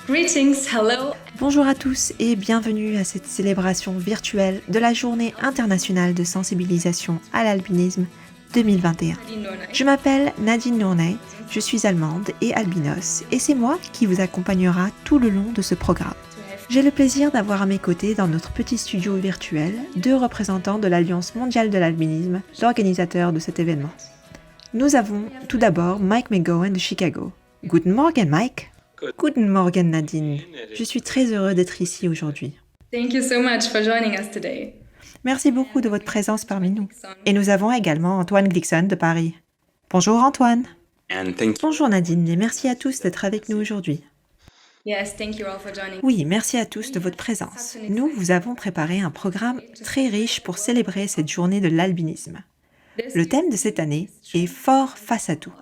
Greetings, hello. Bonjour à tous et bienvenue à cette célébration virtuelle de la Journée internationale de sensibilisation à l'albinisme 2021. Je m'appelle Nadine Nournay, je suis allemande et albinos et c'est moi qui vous accompagnera tout le long de ce programme. J'ai le plaisir d'avoir à mes côtés dans notre petit studio virtuel 2 représentants de l'Alliance mondiale de l'albinisme, l'organisateur de cet événement. Nous avons tout d'abord Mike McGowan de Chicago. Guten Morgen Mike. Guten Morgen Nadine. Je suis très heureux d'être ici aujourd'hui. Thank you so much for joining us today. Merci beaucoup de votre présence parmi nous. Et nous avons également Antoine Glixon de Paris. Bonjour Antoine. Bonjour Nadine et merci à tous d'être avec nous aujourd'hui. Yes, thank you all for joining. Oui, merci à tous de votre présence. Nous vous avons préparé un programme très riche pour célébrer cette journée de l'albinisme. Le thème de cette année est « Fort face à tout ».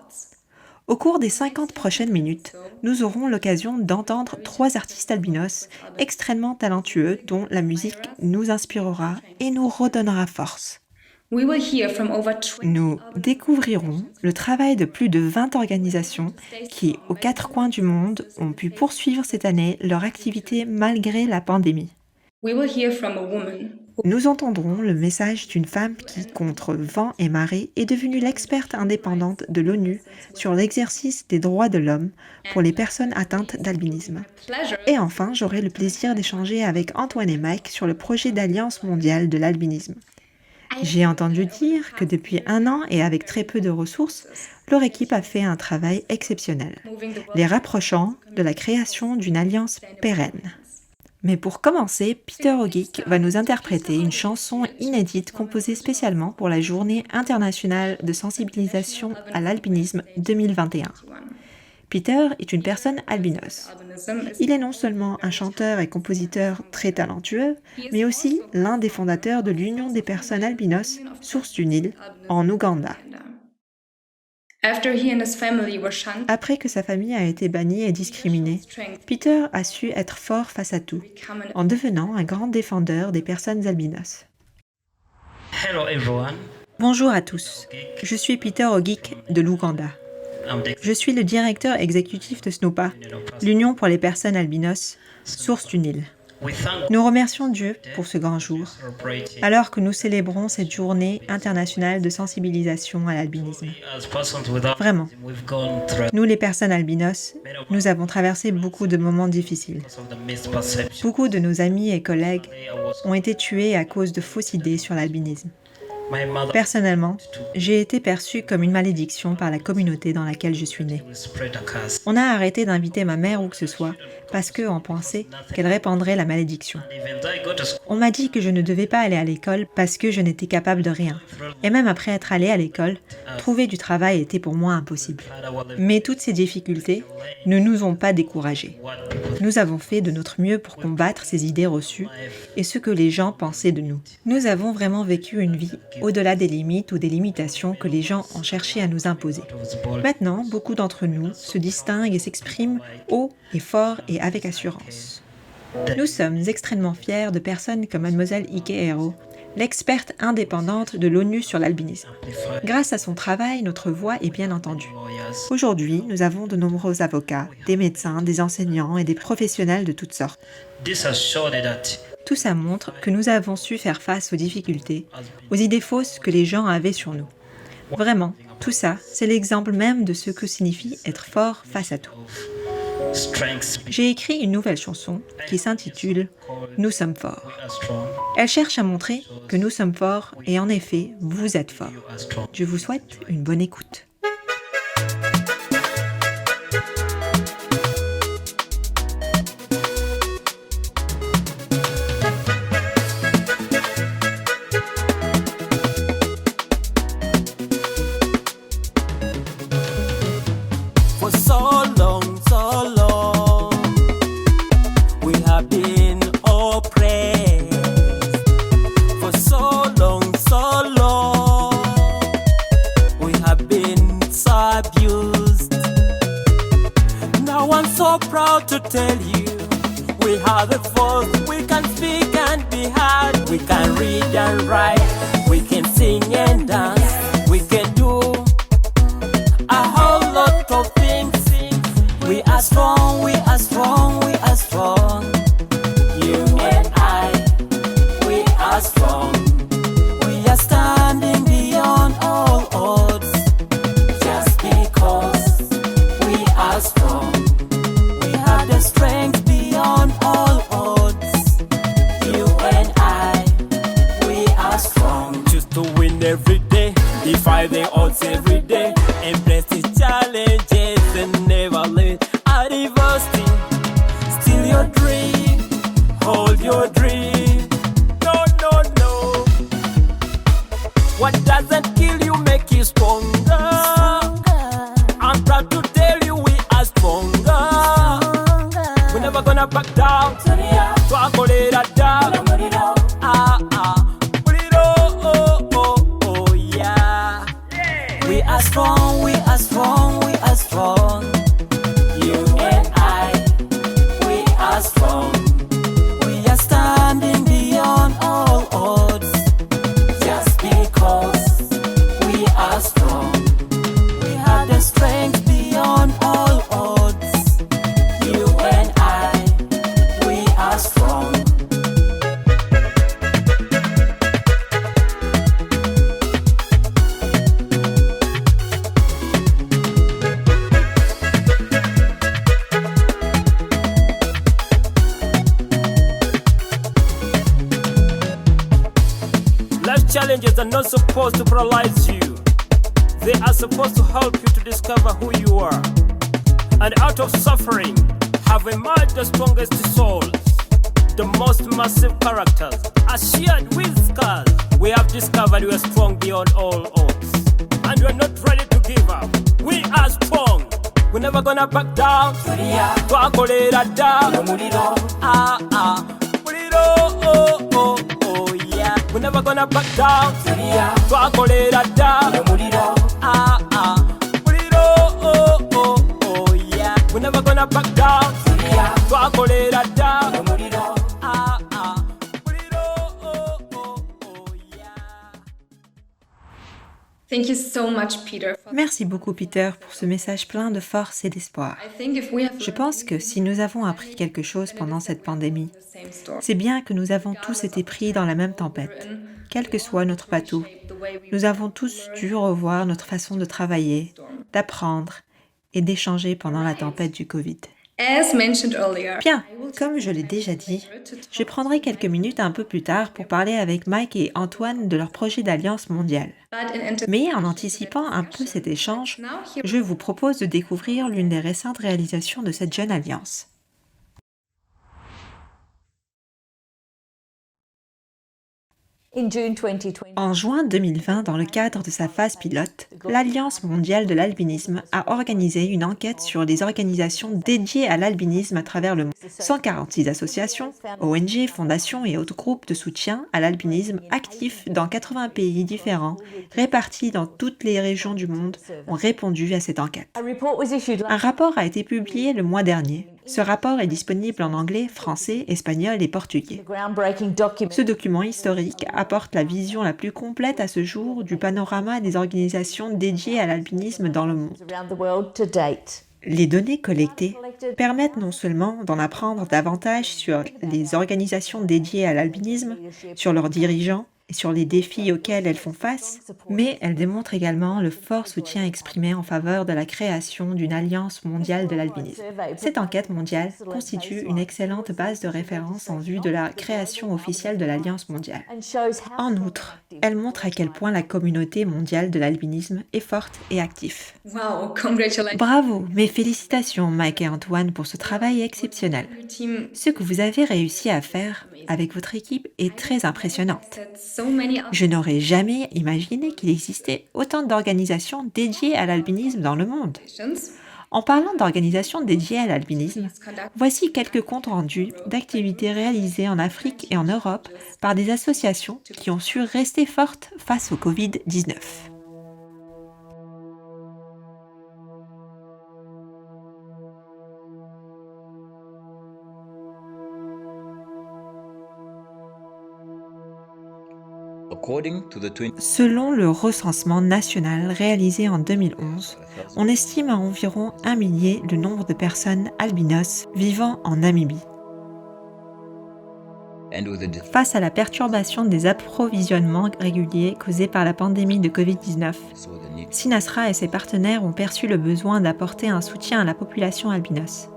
Au cours des 50 prochaines minutes, nous aurons l'occasion d'entendre 3 artistes albinos extrêmement talentueux dont la musique nous inspirera et nous redonnera force. We will hear from over 20 Nous découvrirons le travail de plus de 20 organisations qui, aux 4 coins du monde, ont pu poursuivre cette année leur activité malgré la pandémie. We will hear from a woman Nous entendrons le message d'une femme qui, contre vent et marée, est devenue l'experte indépendante de l'ONU sur l'exercice des droits de l'homme pour les personnes atteintes d'albinisme. pleasure. Et enfin, j'aurai le plaisir d'échanger avec Antoine et Mike sur le projet d'Alliance mondiale de l'albinisme. J'ai entendu dire que depuis 1 an et avec très peu de ressources, leur équipe a fait un travail exceptionnel, les rapprochant de la création d'une alliance pérenne. Mais pour commencer, Peter Ogick va nous interpréter une chanson inédite composée spécialement pour la Journée internationale de sensibilisation à l'albinisme 2021. Peter est une personne albinos. Il est non seulement un chanteur et compositeur très talentueux, mais aussi l'un des fondateurs de l'Union des personnes albinos, source du Nil, en Ouganda. After he and his family were shunned, Après que sa famille a été bannie et discriminée, Peter a su être fort face à tout, en devenant un grand défendeur des personnes albinos. Hello everyone. Bonjour à tous, je suis Peter Ogick de l'Ouganda. I'm the Je suis le directeur exécutif de SNOPA, l'Union pour les personnes albinos, source du Nil. We thank Nous remercions Dieu pour ce grand jour, celebrating alors que nous célébrons cette journée internationale de sensibilisation à l'albinisme. as persons without Vraiment, we've gone through nous les personnes albinos, nous avons traversé beaucoup de moments difficiles. because of the misperception. Beaucoup de nos amis et collègues I was ont été tués à cause de fausses idées sur l'albinisme. my mother Personnellement, j'ai été perçue comme une malédiction par la communauté dans laquelle je suis née. will spread a curse. On a arrêté d'inviter ma mère où que ce soit parce qu'on pensait qu'elle répandrait la malédiction. Even though I go to school, On m'a dit que je ne devais pas aller à l'école parce que je n'étais capable de rien. Et même après être allée à l'école, trouver du travail était pour moi impossible. no matter what the Mais toutes ces difficultés ne nous ont pas découragés. what people Nous avons fait de notre mieux pour combattre ces idées reçues et ce que les gens pensaient de nous. Nous avons vraiment vécu une vie au-delà des limites ou des limitations que les gens ont cherché à nous imposer. was born. Maintenant, beaucoup d'entre nous se distinguent et s'expriment haut et fort et avec assurance. Nous sommes extrêmement fiers de personnes comme Mademoiselle Ike Hero, l'experte indépendante de l'ONU sur l'albinisme. Grâce à son travail, notre voix est bien entendue. Lawyers, Aujourd'hui, nous avons de nombreux avocats, des médecins, des enseignants et des professionnels de toutes sortes. this has showed that Tout ça montre que nous avons su faire face aux difficultés, aux idées fausses que les gens avaient sur nous. Vraiment, tout ça, c'est l'exemple même de ce que signifie être fort face à tout. strengths J'ai écrit une nouvelle chanson qui s'intitule « Nous sommes forts are strong, ». Elle cherche à montrer que nous sommes forts et en effet, vous êtes forts. are strong. Je vous souhaite une bonne écoute. For so long, we have been oppressed. For so long, we have been abused. Now I'm so proud to tell you, we have a voice, we can speak and be heard. We can read and write, we can sing and dance, we can do a whole lot of things. We are strong, we are strong, we struggles every day. Embrace the challenges and never let adversity steal your dream. Hold your dream. No, no, no. What doesn't kill you make you stronger. I'm proud to tell you we are stronger. We're never gonna back down. Twakolera down. Put it oh, yeah. We are strong, we are strong, we are strong. You and I, we are strong. We are standing beyond all odds. Just because we are strong. We have the strength beyond all odds. You and I, we are strong. Life challenges are not supposed to paralyze you. They are supposed to help you to discover who you are. And out of suffering, have emerged the strongest souls. The most massive characters are shared with scars. We have discovered we are strong beyond all odds. And we are not ready to give up. We are strong. We're never gonna back down. Twakolera down. Put it oh, yeah. We're never gonna back down. Twakolera down. Put it oh, yeah. We're never gonna back down. Twakolera down. Put it oh, yeah. Thank you so much, Peter. Merci beaucoup Peter pour ce message plein de force et d'espoir. I think if we have Je pense que si nous avons appris quelque chose pendant cette pandémie, c'est bien que nous avons tous été pris dans la même tempête. Quel que soit notre bateau, nous avons tous dû revoir notre façon de travailler, d'apprendre et d'échanger pendant la tempête du Covid. As mentioned earlier, Bien, comme je l'ai déjà dit, je prendrai quelques minutes un peu plus tard pour parler avec Mike et Antoine de leur projet d'alliance mondiale. Mais en anticipant un peu cet échange, je vous propose de découvrir l'une des récentes réalisations de cette jeune alliance. En juin 2020, dans le cadre de sa phase pilote, l'Alliance mondiale de l'albinisme a organisé une enquête sur les organisations dédiées à l'albinisme à travers le monde. 146 associations, ONG, fondations et autres groupes de soutien à l'albinisme actifs dans 80 pays différents, répartis dans toutes les régions du monde, ont répondu à cette enquête. Un rapport a été publié le mois dernier. Ce rapport est disponible en anglais, français, espagnol et portugais. Ce document historique apporte la vision la plus complète à ce jour du panorama des organisations dédiées à l'albinisme dans le monde. Les données collectées permettent non seulement d'en apprendre davantage sur les organisations dédiées à l'albinisme, sur leurs dirigeants et sur les défis auxquels elles font face, mais elles démontrent également le fort soutien exprimé en faveur de la création d'une alliance mondiale de l'albinisme. Cette enquête mondiale constitue une excellente base de référence en vue de la création officielle de l'alliance mondiale. En outre, elle montre à quel point la communauté mondiale de l'albinisme est forte et active. wow, congratulations. Bravo, mes félicitations Mike et Antoine pour ce travail exceptionnel. Your team Ce que vous avez réussi à faire avec votre équipe est très impressionnant. said so many other Je n'aurais jamais imaginé qu'il existait autant d'organisations dédiées à l'albinisme dans le monde. organizations. En parlant d'organisations dédiées à l'albinisme, voici quelques comptes rendus d'activités réalisées en Afrique et en Europe par des associations qui ont su rester fortes face au Covid-19. Selon le recensement national réalisé en 2011, on estime à environ 1 millier le nombre de personnes albinos vivant en Namibie. Face à la perturbation des approvisionnements réguliers causés par la pandémie de Covid-19, Sinasra et ses partenaires ont perçu le besoin d'apporter un soutien à la population albinos.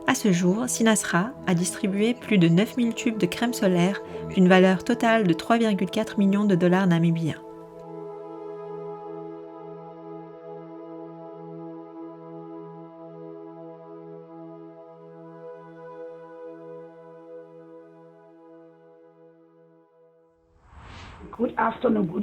À ce jour, Sinasra a distribué plus de 9000 tubes de crème solaire d'une valeur totale de 3,4 millions de dollars namibiens.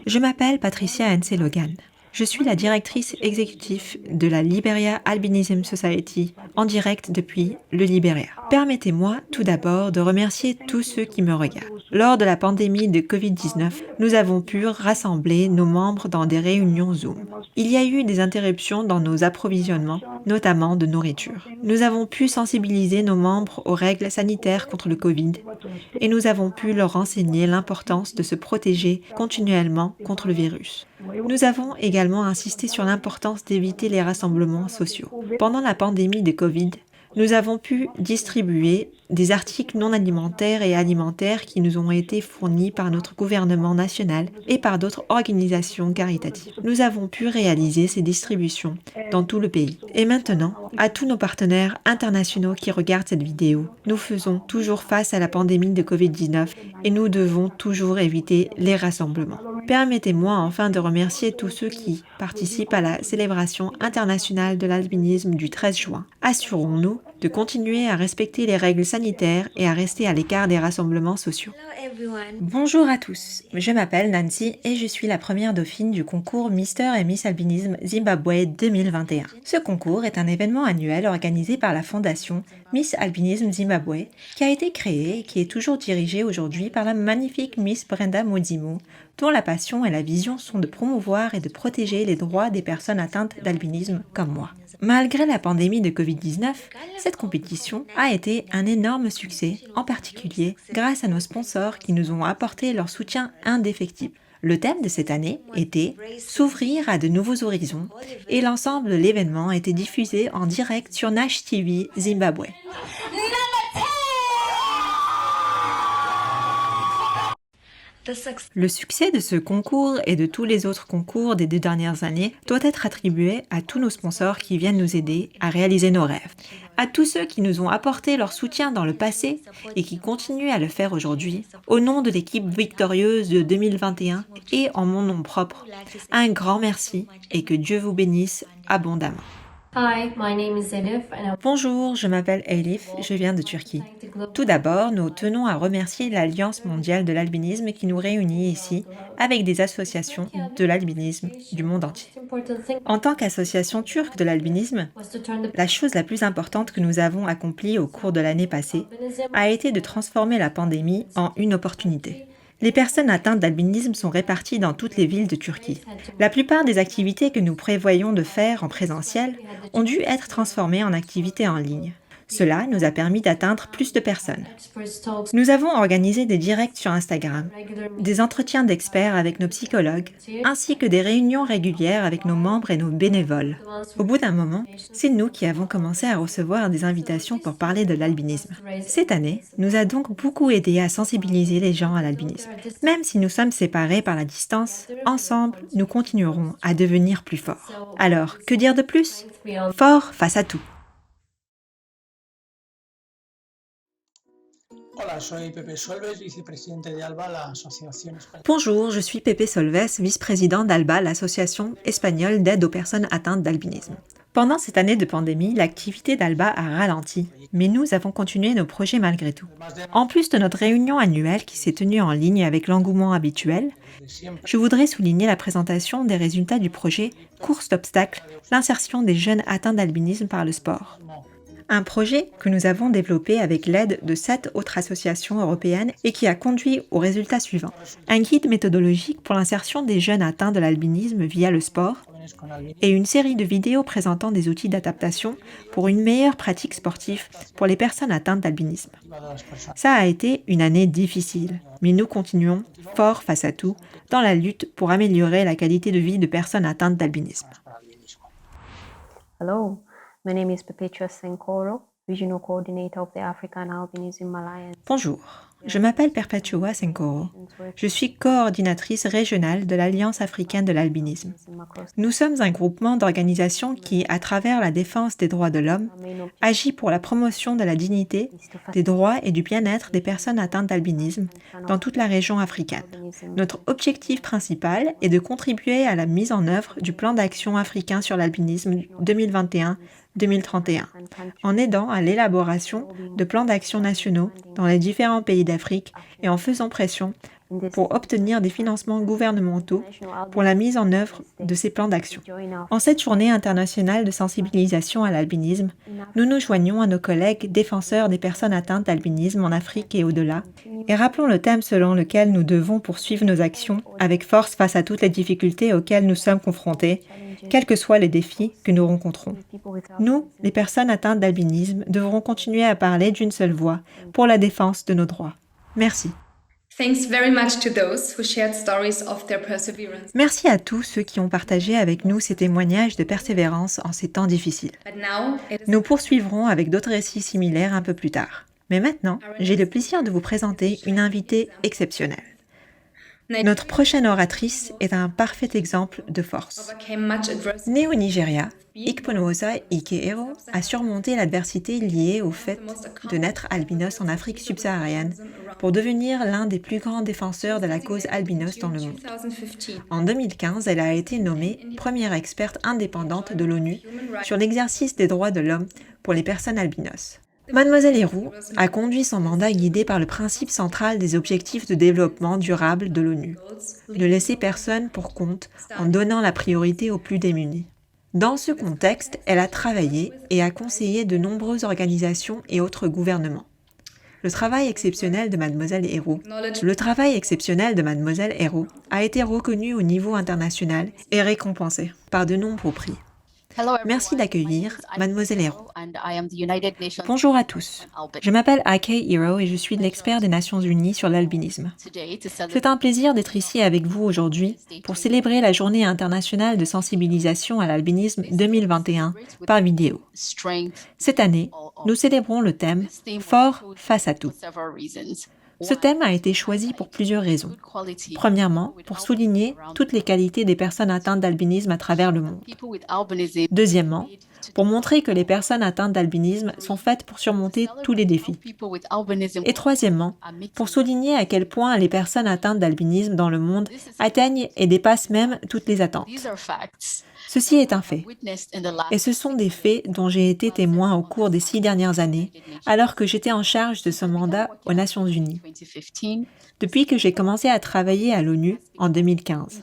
Je m'appelle Patricia Hense-Logan. Je suis la directrice exécutive de la Liberia Albinism Society, en direct depuis le Liberia. Permettez-moi tout d'abord de remercier tous ceux qui me regardent. Lors de la pandémie de Covid-19, nous avons pu rassembler nos membres dans des réunions Zoom. Il y a eu des interruptions dans nos approvisionnements, notamment de nourriture. Nous avons pu sensibiliser nos membres aux règles sanitaires contre le Covid et nous avons pu leur enseigner l'importance de se protéger continuellement contre le virus. Nous avons également insisté sur l'importance d'éviter les rassemblements sociaux. Pendant la pandémie de Covid, nous avons pu distribuer des articles non alimentaires et alimentaires qui nous ont été fournis par notre gouvernement national et par d'autres organisations caritatives. Nous avons pu réaliser ces distributions dans tout le pays. Et maintenant, à tous nos partenaires internationaux qui regardent cette vidéo, nous faisons toujours face à la pandémie de Covid-19 et nous devons toujours éviter les rassemblements. Permettez-moi enfin de remercier tous ceux qui participent à la célébration internationale de l'albinisme du 13 juin. Assurons-nous de continuer à respecter les règles sanitaires et à rester à l'écart des rassemblements sociaux. Bonjour à tous, je m'appelle Nancy et je suis la première dauphine du concours Mr et Miss Albinisme Zimbabwe 2021. Ce concours est un événement annuel organisé par la fondation Miss Albinisme Zimbabwe qui a été créé et qui est toujours dirigé aujourd'hui par la magnifique Miss Brenda Mudzimu, dont la passion et la vision sont de promouvoir et de protéger les droits des personnes atteintes d'albinisme comme moi. Malgré la pandémie de Covid-19, cette compétition a été un énorme succès, en particulier grâce à nos sponsors qui nous ont apporté leur soutien indéfectible. Le thème de cette année était « S'ouvrir à de nouveaux horizons » et l'ensemble de l'événement a été diffusé en direct sur Nash TV Zimbabwe. Le succès de ce concours et de tous les autres concours des 2 dernières années doit être attribué à tous nos sponsors qui viennent nous aider à réaliser nos rêves, à tous ceux qui nous ont apporté leur soutien dans le passé et qui continuent à le faire aujourd'hui, au nom de l'équipe victorieuse de 2021 et en mon nom propre. Un grand merci et que Dieu vous bénisse abondamment. Hi, my name is Elif and Bonjour, je m'appelle Elif, je viens de Turquie. Tout d'abord, nous tenons à remercier l'Alliance mondiale de l'albinisme qui nous réunit ici avec des associations de l'albinisme du monde entier. En tant qu'association turque de l'albinisme, la chose la plus importante que nous avons accomplie au cours de l'année passée a été de transformer la pandémie en une opportunité. Les personnes atteintes d'albinisme sont réparties dans toutes les villes de Turquie. La plupart des activités que nous prévoyons de faire en présentiel ont dû être transformées en activités en ligne. Cela nous a permis d'atteindre plus de personnes. Nous avons organisé des directs sur Instagram, des entretiens d'experts avec nos psychologues, ainsi que des réunions régulières avec nos membres et nos bénévoles. Au bout d'un moment, c'est nous qui avons commencé à recevoir des invitations pour parler de l'albinisme. Cette année nous a donc beaucoup aidé à sensibiliser les gens à l'albinisme. Même si nous sommes séparés par la distance, ensemble, nous continuerons à devenir plus forts. Alors, que dire de plus? Fort face à tout. Bonjour, je suis Pepe Solves, vice-président d'ALBA, l'association espagnole d'aide aux personnes atteintes d'albinisme. Pendant cette année de pandémie, l'activité d'ALBA a ralenti, mais nous avons continué nos projets malgré tout. En plus de notre réunion annuelle qui s'est tenue en ligne avec l'engouement habituel, je voudrais souligner la présentation des résultats du projet Course d'obstacles, l'insertion des jeunes atteints d'albinisme par le sport. Un projet que nous avons développé avec l'aide de 7 autres associations européennes et qui a conduit aux résultats suivants. Un guide méthodologique pour l'insertion des jeunes atteints de l'albinisme via le sport et une série de vidéos présentant des outils d'adaptation pour une meilleure pratique sportive pour les personnes atteintes d'albinisme. Ça a été une année difficile, mais nous continuons fort face à tout dans la lutte pour améliorer la qualité de vie de personnes atteintes d'albinisme. Hello, my name is Perpetua Senkoro, Regional Coordinator of the African Albinism Alliance. Bonjour, Je m'appelle Perpetua Senkoro. Je suis coordinatrice régionale de l'Alliance africaine de l'albinisme. Nous sommes un groupement d'organisations qui, à travers la défense des droits de l'homme, agit pour la promotion de la dignité, des droits et du bien-être des personnes atteintes d'albinisme dans toute la région africaine. Notre objectif principal est de contribuer à la mise en œuvre du plan d'action africain sur l'albinisme 2021-2031, en aidant à l'élaboration de plans d'action nationaux dans les différents pays d'Afrique et en faisant pression pour obtenir des financements gouvernementaux pour la mise en œuvre de ces plans d'action. En cette journée internationale de sensibilisation à l'albinisme, nous nous joignons à nos collègues défenseurs des personnes atteintes d'albinisme en Afrique et au-delà, et rappelons le thème selon lequel nous devons poursuivre nos actions avec force face à toutes les difficultés auxquelles nous sommes confrontés, quels que soient les défis que nous rencontrons. Nous, les personnes atteintes d'albinisme, devrons continuer à parler d'une seule voix pour la défense de nos droits. Merci. Thanks very much to those who shared stories of their perseverance. Merci à tous ceux qui ont partagé avec nous ces témoignages de persévérance en ces temps difficiles. But now it is Nous poursuivrons avec d'autres récits similaires un peu plus tard. Mais maintenant, j'ai le plaisir de vous présenter une invitée exceptionnelle. Notre prochaine oratrice est un parfait exemple de force. overcame much adversity. Née au Nigeria, Ikponosa Ikeero a surmonté l'adversité liée au fait de naître albinos en Afrique subsaharienne pour devenir l'un des plus grands défenseurs de la cause albinos dans le monde. 2015. En 2015, elle a été nommée première experte indépendante de l'ONU sur l'exercice des droits de l'homme pour les personnes albinos. Mademoiselle Héroux a conduit son mandat guidé par le principe central des objectifs de développement durable de l'ONU, ne laisser personne pour compte en donnant la priorité aux plus démunis. Dans ce contexte, elle a travaillé et a conseillé de nombreuses organisations et autres gouvernements. Le travail exceptionnel de Mademoiselle Héroux a été reconnu au niveau international et récompensé par de nombreux prix. Merci d'accueillir Mademoiselle Héroux. Bonjour à tous. Je m'appelle Ake Hero et je suis l'expert des Nations Unies sur l'albinisme. C'est un plaisir d'être ici avec vous aujourd'hui pour célébrer la Journée internationale de sensibilisation à l'albinisme 2021 par vidéo. Cette année, nous célébrons le thème « Fort face à tout ». Ce thème a été choisi pour plusieurs raisons. Premièrement, pour souligner toutes les qualités des personnes atteintes d'albinisme à travers le monde. Deuxièmement, pour montrer que les personnes atteintes d'albinisme sont faites pour surmonter tous les défis. Et troisièmement, pour souligner à quel point les personnes atteintes d'albinisme dans le monde atteignent et dépassent même toutes les attentes. Ceci est un fait. Et ce sont des faits dont j'ai été témoin au cours des 6 dernières années, alors que j'étais en charge de ce mandat aux Nations Unies, depuis que j'ai commencé à travailler à l'ONU en 2015.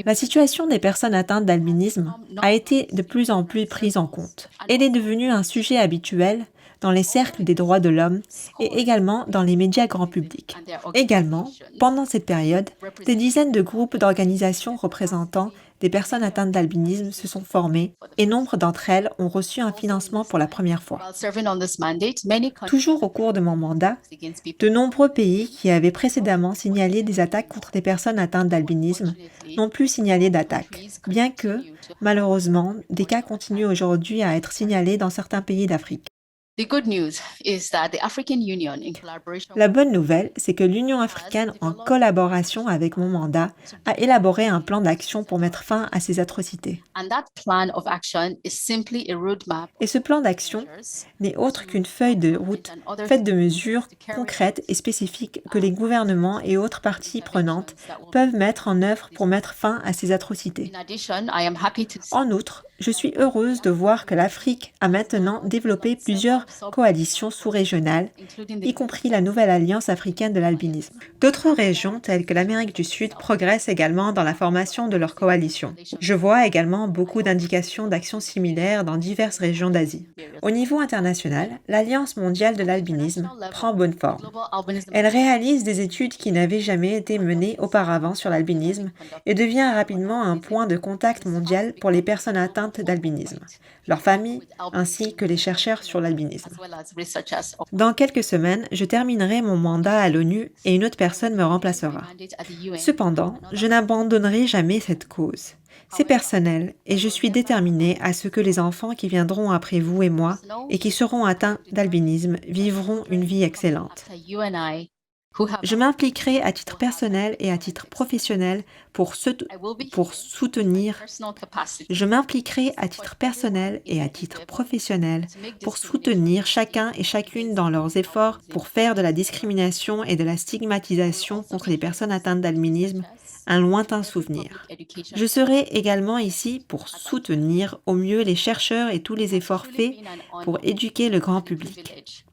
La situation des personnes atteintes d'albinisme a été de plus en plus prise en compte. Elle est devenue un sujet habituel dans les cercles des droits de l'homme et également dans les médias grand public. Également, pendant cette période, des dizaines de groupes d'organisations représentant des personnes atteintes d'albinisme se sont formées et nombre d'entre elles ont reçu un financement pour la première fois. Toujours au cours de mon mandat, de nombreux pays qui avaient précédemment signalé des attaques contre des personnes atteintes d'albinisme n'ont plus signalé d'attaques, bien que, malheureusement, des cas continuent aujourd'hui à être signalés dans certains pays d'Afrique. La bonne nouvelle, c'est que l'Union africaine, en collaboration avec mon mandat, a élaboré un plan d'action pour mettre fin à ces atrocités. Et ce plan d'action n'est autre qu'une feuille de route faite de mesures concrètes et spécifiques que les gouvernements et autres parties prenantes peuvent mettre en œuvre pour mettre fin à ces atrocités. En outre, je suis heureuse de voir que l'Afrique a maintenant développé plusieurs coalitions sous-régionales, y compris la nouvelle Alliance africaine de l'albinisme. D'autres régions, telles que l'Amérique du Sud, progressent également dans la formation de leurs coalitions. Je vois également beaucoup d'indications d'actions similaires dans diverses régions d'Asie. Au niveau international, l'Alliance mondiale de l'albinisme prend bonne forme. Elle réalise des études qui n'avaient jamais été menées auparavant sur l'albinisme et devient rapidement un point de contact mondial pour les personnes atteintes d'albinisme, leurs familles, ainsi que les chercheurs sur l'albinisme. Dans quelques semaines, je terminerai mon mandat à l'ONU et une autre personne me remplacera. Cependant, je n'abandonnerai jamais cette cause. C'est personnel et je suis déterminée à ce que les enfants qui viendront après vous et moi et qui seront atteints d'albinisme vivront une vie excellente. Je m'impliquerai à titre personnel et à titre professionnel pour soutenir. Je m'impliquerai à titre personnel et à titre professionnel pour soutenir chacun et chacune dans leurs efforts pour faire de la discrimination et de la stigmatisation contre les personnes atteintes d'albinisme un lointain souvenir. Je serai également ici pour soutenir au mieux les chercheurs et tous les efforts faits pour éduquer le grand public.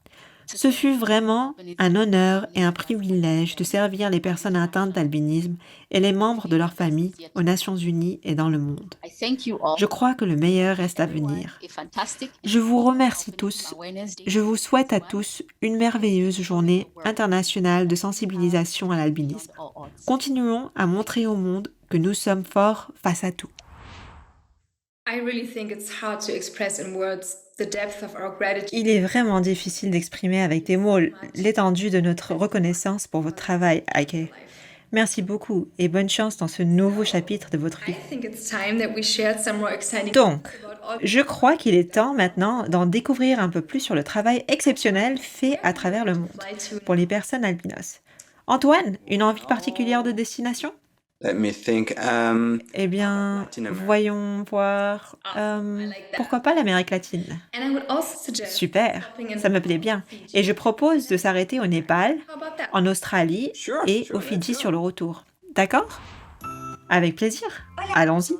Ce fut vraiment un honneur et un privilège de servir les personnes atteintes d'albinisme et les membres de leur famille aux Nations Unies et dans le monde. Je crois que le meilleur reste à venir. Je vous remercie tous. Je vous souhaite à tous une merveilleuse journée internationale de sensibilisation à l'albinisme. Continuons à montrer au monde que nous sommes forts face à tout. I really think it's hard to express in words the depth of our gratitude. Il est vraiment difficile d'exprimer avec des mots l'étendue de notre reconnaissance pour votre travail, Heike. Merci beaucoup et bonne chance dans ce nouveau chapitre de votre vie. I think it's time that we shared some more exciting Donc, facts about all je crois qu'il est temps maintenant d'en découvrir un peu plus sur le travail exceptionnel fait à travers le monde pour les personnes albinos. Antoine, une envie particulière de destination? Let me think. Eh bien, voyons voir. Pourquoi pas l'Amérique latine? And I would also suggest Super, ça me plaît bien. Et je propose de s'arrêter au Népal, how about that? en Australie et au Fidji sur le retour. D'accord? Avec plaisir. Allons-y.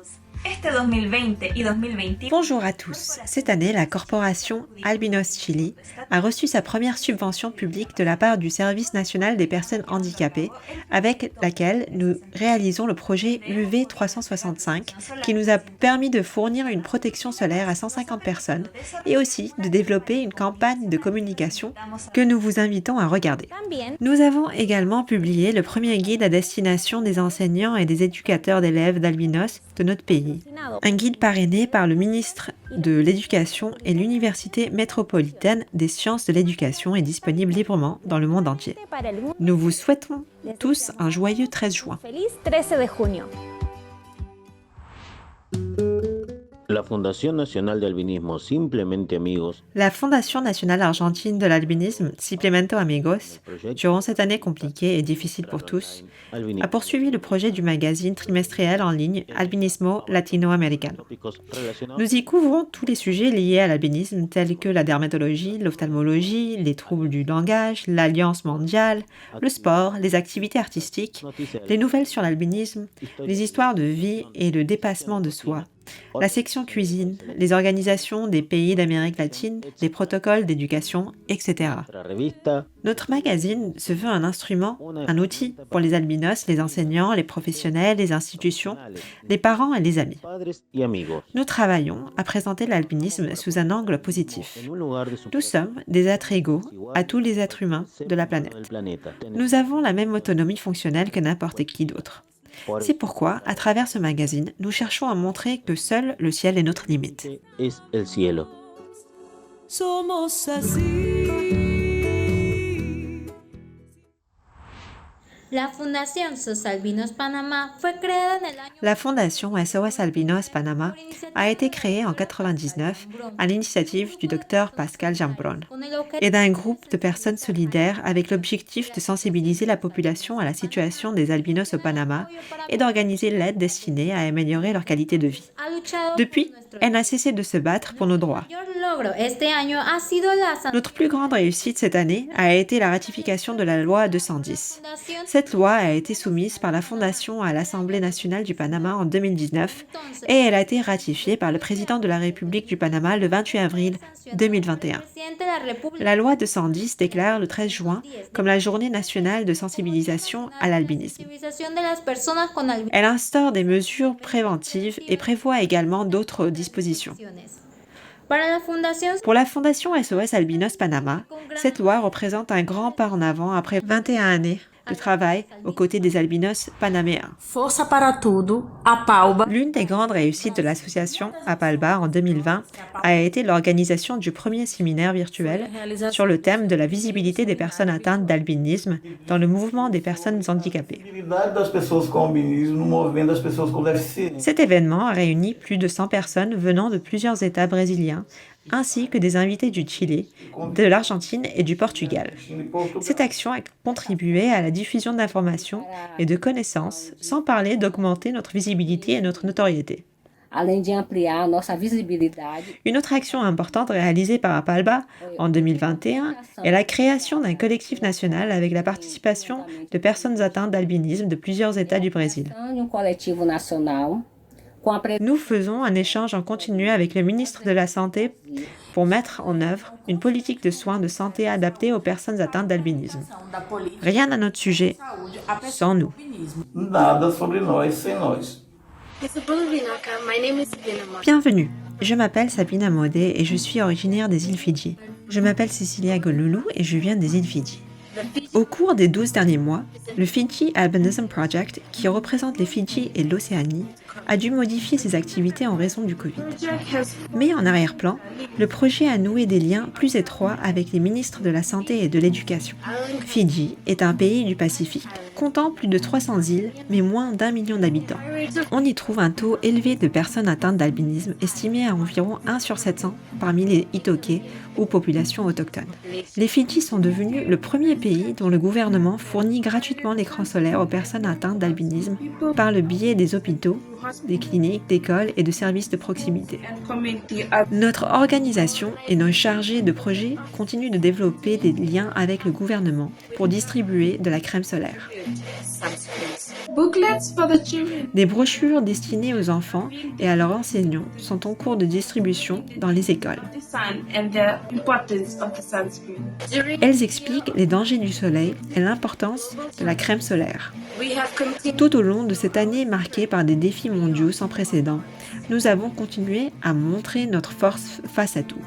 Este 2020 y 2021 Bonjour à tous. Cette année, la corporation Albinos Chile a reçu sa première subvention publique de la part du Service national des personnes handicapées, avec laquelle nous réalisons le projet UV 365, qui nous a permis de fournir une protection solaire à 150 personnes et aussi de développer une campagne de communication que nous vous invitons à regarder. también Nous avons également publié le premier guide à destination des enseignants et des éducateurs d'élèves d'albinos de notre pays. Un guide parrainé par le ministre de l'Éducation et l'Université métropolitaine des sciences de l'éducation est disponible librement dans le monde entier. para el mundo. Nous vous souhaitons tous un joyeux 13 juin. Feliz 13 de junio. La Fundación Nacional de Albinismo Simplemente Amigos, La Fondation nationale argentine de l'albinisme, Simplemento Amigos, durant cette année compliquée et difficile pour tous, a poursuivi le projet du magazine trimestriel en ligne Albinismo Latinoamericano. tópicos relacionados Nous y couvrons tous les sujets liés à l'albinisme tels que la dermatologie, l'ophtalmologie, les troubles du langage, l'Alliance mondiale, le sport, les activités artistiques, les nouvelles sur l'albinisme, les histoires de vie et le dépassement de soi, la section cuisine, les organisations des pays d'Amérique latine, les protocoles d'éducation, etc. nuestra revista, Notre magazine se veut un instrument, un outil pour les albinos, les enseignants, les professionnels, les institutions, les parents et les amis. padres y amigos. Nous travaillons à présenter l'albinisme sous un angle positif. En un lugar de su Nous sommes des êtres égaux à tous les êtres humains de la planète. del planeta. Nous avons la même autonomie fonctionnelle que n'importe qui d'autre. C'est pourquoi, à travers ce magazine, nous cherchons à montrer que seul le ciel est notre limite. Es el cielo. Somos así. La Fundación SOS Albinos Panamá fue creada en el año La fondation SOS Albinos Panama a été créée en 1999 à l'initiative du docteur Pascal Jambron con el objetivo et d'un groupe de personnes solidaires avec l'objectif de sensibiliser la population à la situation des albinos au Panama et d'organiser l'aide destinée à améliorer leur qualité de vie. ha luchado Depuis, elle n'a cessé de se battre pour nos droits. mayor logro este año ha sido la Notre plus grande réussite cette année a été la ratification de la loi 210. Fundación. Cette loi a été soumise par la Fondation à l'Assemblée nationale du Panama en 2019 et elle a été ratifiée par le président de la République du Panama le 28 avril 2021. Presidente de la República La loi 210 déclare le 13 juin comme la journée nationale de sensibilisation à l'albinisme. Sensibilización de las personas con albinismo. Elle instaure des mesures préventives et prévoit également d'autres dispositions. Para la Fundación Pour la Fondation SOS Albinos Panama, cette loi représente un grand pas en avant après 21 années de travail aux côtés des albinos panaméens. Força para tudo, a Palba. L'une des grandes réussites de l'association Apalba en 2020 a été l'organisation du premier séminaire virtuel sur le thème de la visibilité des personnes atteintes d'albinisme dans le mouvement des personnes handicapées. Visibilidade das pessoas com albinismo no movimento das pessoas com deficiência. Cet événement a réuni plus de 100 personnes venant de plusieurs États brésiliens ainsi que des invités du Chili, de l'Argentine et du Portugal. Cette action a contribué à la diffusion d'informations et de connaissances, sans parler d'augmenter notre visibilité et notre notoriété. Une autre action importante réalisée par Apalba en 2021 est la création d'un collectif national avec la participation de personnes atteintes d'albinisme de plusieurs États du Brésil. Nous faisons un échange en continu avec le ministre de la Santé pour mettre en œuvre une politique de soins de santé adaptée aux personnes atteintes d'albinisme. Rien à notre sujet sans nous. Nada sobre nós sem nós. Bienvenue, je m'appelle Sabina Modé et je suis originaire des îles Fidji. Je m'appelle Cecilia Golulu et je viens des îles Fidji. Au cours des 12 derniers mois, le Fiji Albinism Project, qui représente les Fidji et l'Océanie, a dû modifier ses activités en raison du Covid. Mais en arrière-plan, le projet a noué des liens plus étroits avec les ministres de la Santé et de l'Éducation. Fidji est un pays du Pacifique, comptant plus de 300 îles, mais moins d'1 million d'habitants. On y trouve un taux élevé de personnes atteintes d'albinisme, estimé à environ 1 sur 700 parmi les Itoke ou populations autochtones. Les Fidji sont devenus le premier pays dont le gouvernement fournit gratuitement l'écran solaire aux personnes atteintes d'albinisme par le biais des hôpitaux, des cliniques, d'écoles et de services de proximité. Notre organisation et nos chargés de projet continuent de développer des liens avec le gouvernement pour distribuer de la crème solaire. Des brochures destinées aux enfants et à leurs enseignants sont en cours de distribution dans les écoles. Elles expliquent les dangers du soleil et l'importance de la crème solaire. Tout au long de cette année marquée par des défis mondiaux sans précédent, nous avons continué à montrer notre force face à tout.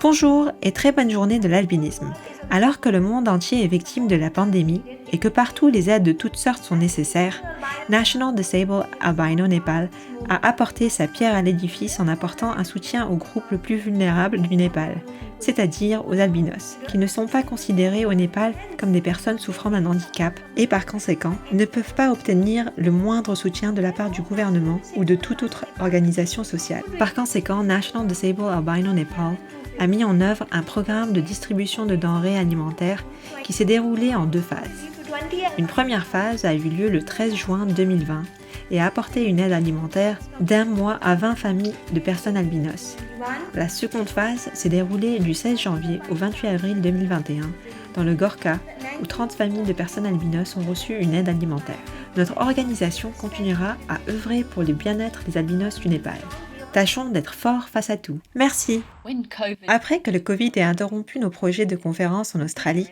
Bonjour et très bonne journée de l'albinisme. Alors que le monde entier est victime de la pandémie et que partout les aides de toutes sortes sont nécessaires, National Disabled Albino Nepal a apporté sa pierre à l'édifice en apportant un soutien aux groupes les plus vulnérables du Népal, c'est-à-dire aux albinos, qui ne sont pas considérés au Népal comme des personnes souffrant d'un handicap et par conséquent ne peuvent pas obtenir le moindre soutien de la part du gouvernement ou de toute autre organisation sociale. Par conséquent, National Disabled Albino Nepal a mis en œuvre un programme de distribution de denrées alimentaires qui s'est déroulé en 2 phases. Une première phase a eu lieu le 13 juin 2020 et a apporté une aide alimentaire d'1 mois à 20 familles de personnes albinos. La seconde phase s'est déroulée du 16 janvier au 28 avril 2021 dans le Gorkha, où 30 familles de personnes albinos ont reçu une aide alimentaire. Notre organisation continuera à œuvrer pour le bien-être des albinos du Népal. Tâchons d'être forts face à tout. Merci. Après que le Covid ait interrompu nos projets de conférences en Australie,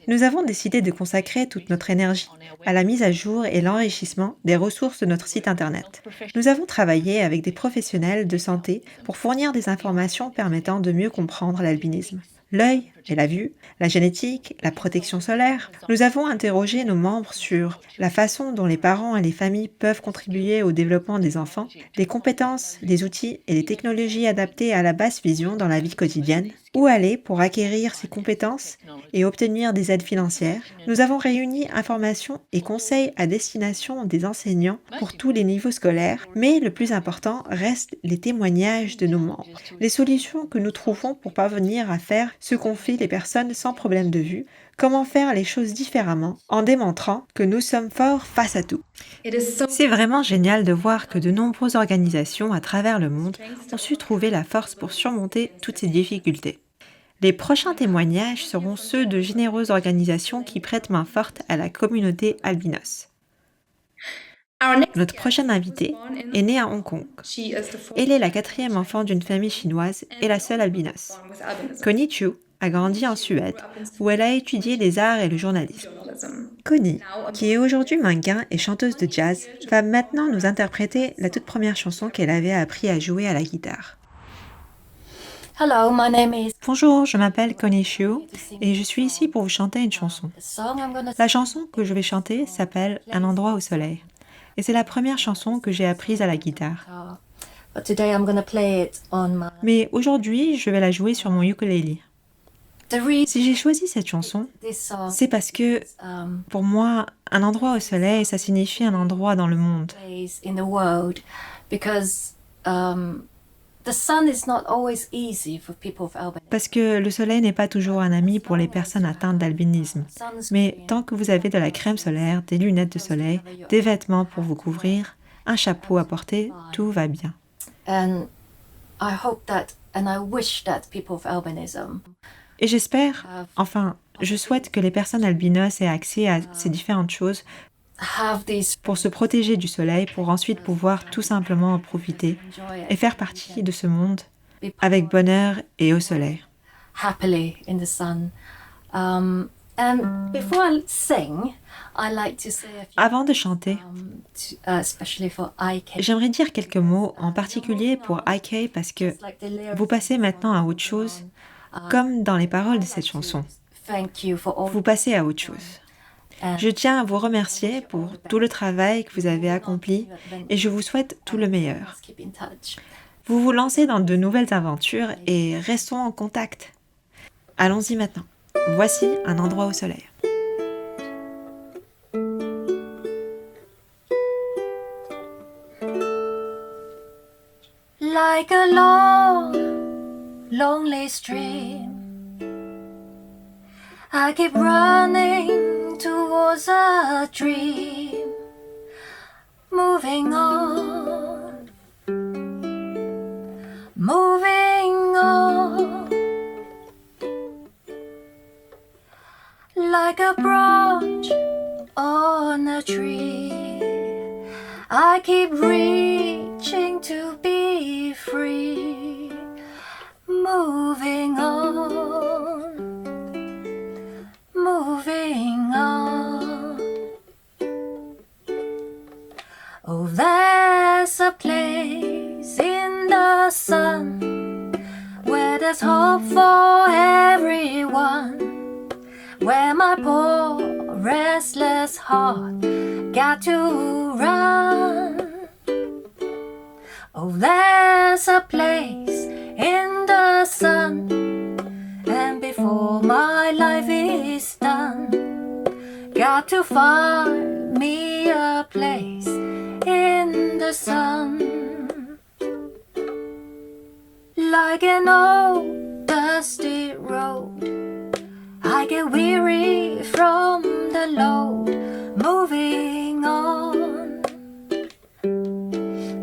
nous avons décidé de consacrer toute notre énergie à la mise à jour et l'enrichissement des ressources de notre site internet. Nous avons travaillé avec des professionnels de santé pour fournir des informations permettant de mieux comprendre l'albinisme. L'œil et la vue, la génétique, la protection solaire. Nous avons interrogé nos membres sur la façon dont les parents et les familles peuvent contribuer au développement des enfants, des compétences, des outils et des technologies adaptées à la basse vision dans la vie quotidienne, où aller pour acquérir ces compétences et obtenir des aides financières. Nous avons réuni informations et conseils à destination des enseignants pour tous les niveaux scolaires, mais le plus important reste les témoignages de nos membres, les solutions que nous trouvons pour parvenir à faire ce qu'ont fait les personnes sans problème de vue, comment faire les choses différemment en démontrant que nous sommes forts face à tout. C'est vraiment génial de voir que de nombreuses organisations à travers le monde ont su trouver la force pour surmonter toutes ces difficultés. Les prochains témoignages seront ceux de généreuses organisations qui prêtent main forte à la communauté albinos. Notre prochaine invitée est née à Hong Kong. Elle est la 4e enfant d'une famille chinoise et la seule albinos. Connie Chiu a grandi en Suède, où elle a étudié les arts et le journalisme. Connie, qui est aujourd'hui mannequin et chanteuse de jazz, va maintenant nous interpréter la toute première chanson qu'elle avait appris à jouer à la guitare. Hello, my name is... Bonjour, je m'appelle Connie Chiu et je suis ici pour vous chanter une chanson. La chanson que je vais chanter s'appelle « Un endroit au soleil ». Et c'est la première chanson que j'ai apprise à la guitare. Mais aujourd'hui, je vais la jouer sur mon ukulélé. Si j'ai choisi cette chanson, this song c'est parce que, pour moi, un endroit au soleil, ça signifie un endroit dans le monde. place in the world because the sun is not always easy for people of albinism. Parce que le soleil n'est pas toujours un ami pour les personnes atteintes d'albinisme. Mais tant que vous avez de la crème solaire, des lunettes de soleil, des vêtements pour vous couvrir, un chapeau à porter, tout va bien. And I hope that and I wish that people of albinism Et j'espère, enfin, je souhaite que les personnes albinos aient accès à ces différentes choses have this pour se protéger du soleil, pour ensuite pouvoir tout simplement en profiter et faire partie de ce monde avec bonheur et au soleil. happily in the sun. And before I sing, I like to say a few, Avant de chanter, especially for IK. j'aimerais dire quelques mots, en particulier pour IK, parce que Like the lyrics vous passez maintenant à autre chose, comme dans les paroles de cette chanson. Thank you for all. Vous passez à autre chose. Je tiens à vous remercier pour tout le travail que vous avez accompli et je vous souhaite tout le meilleur. Keep in touch. Vous vous lancez dans de nouvelles aventures et restons en contact. Allons-y maintenant. Voici un endroit au soleil. Like a long, lonely stream, I keep running towards a dream, moving on, moving on, like a branch on a tree. I keep reaching to be free, moving on, moving on. Oh, there's a place in the sun where there's hope for everyone, where my poor restless heart got to run. Oh, there's a place in the sun, and before my life is done, got to find me a place in the sun. Like an old dusty road, I get weary from the load, moving on,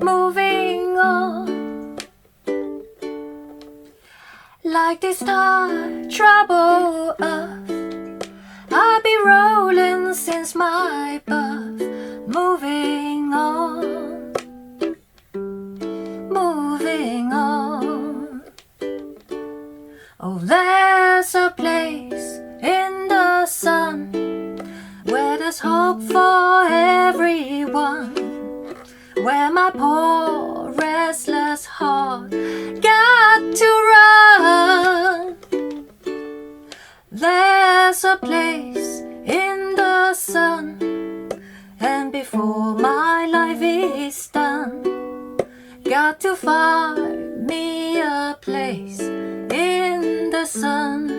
moving on. Like this tide trouble earth, I've been rolling since my birth, moving on, moving on. Oh, there's a place in the sun where there's hope for everyone, where my poor restless heart got to run. There's a place in the sun, and before my life is done, got to find me a place in the sun.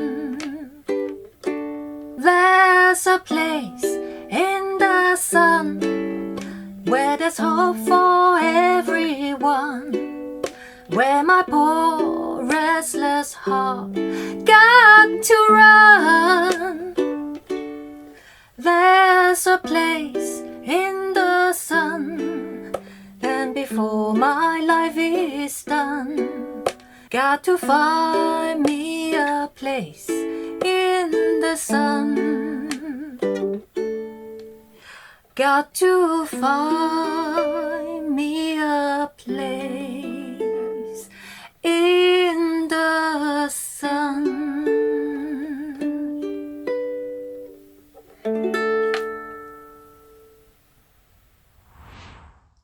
There's a place in the sun where there's hope for everyone, where my poor restless heart got to run. There's a place in the sun, and before my life is done, got to find me a place in the sun. Got to find me a place in the sun.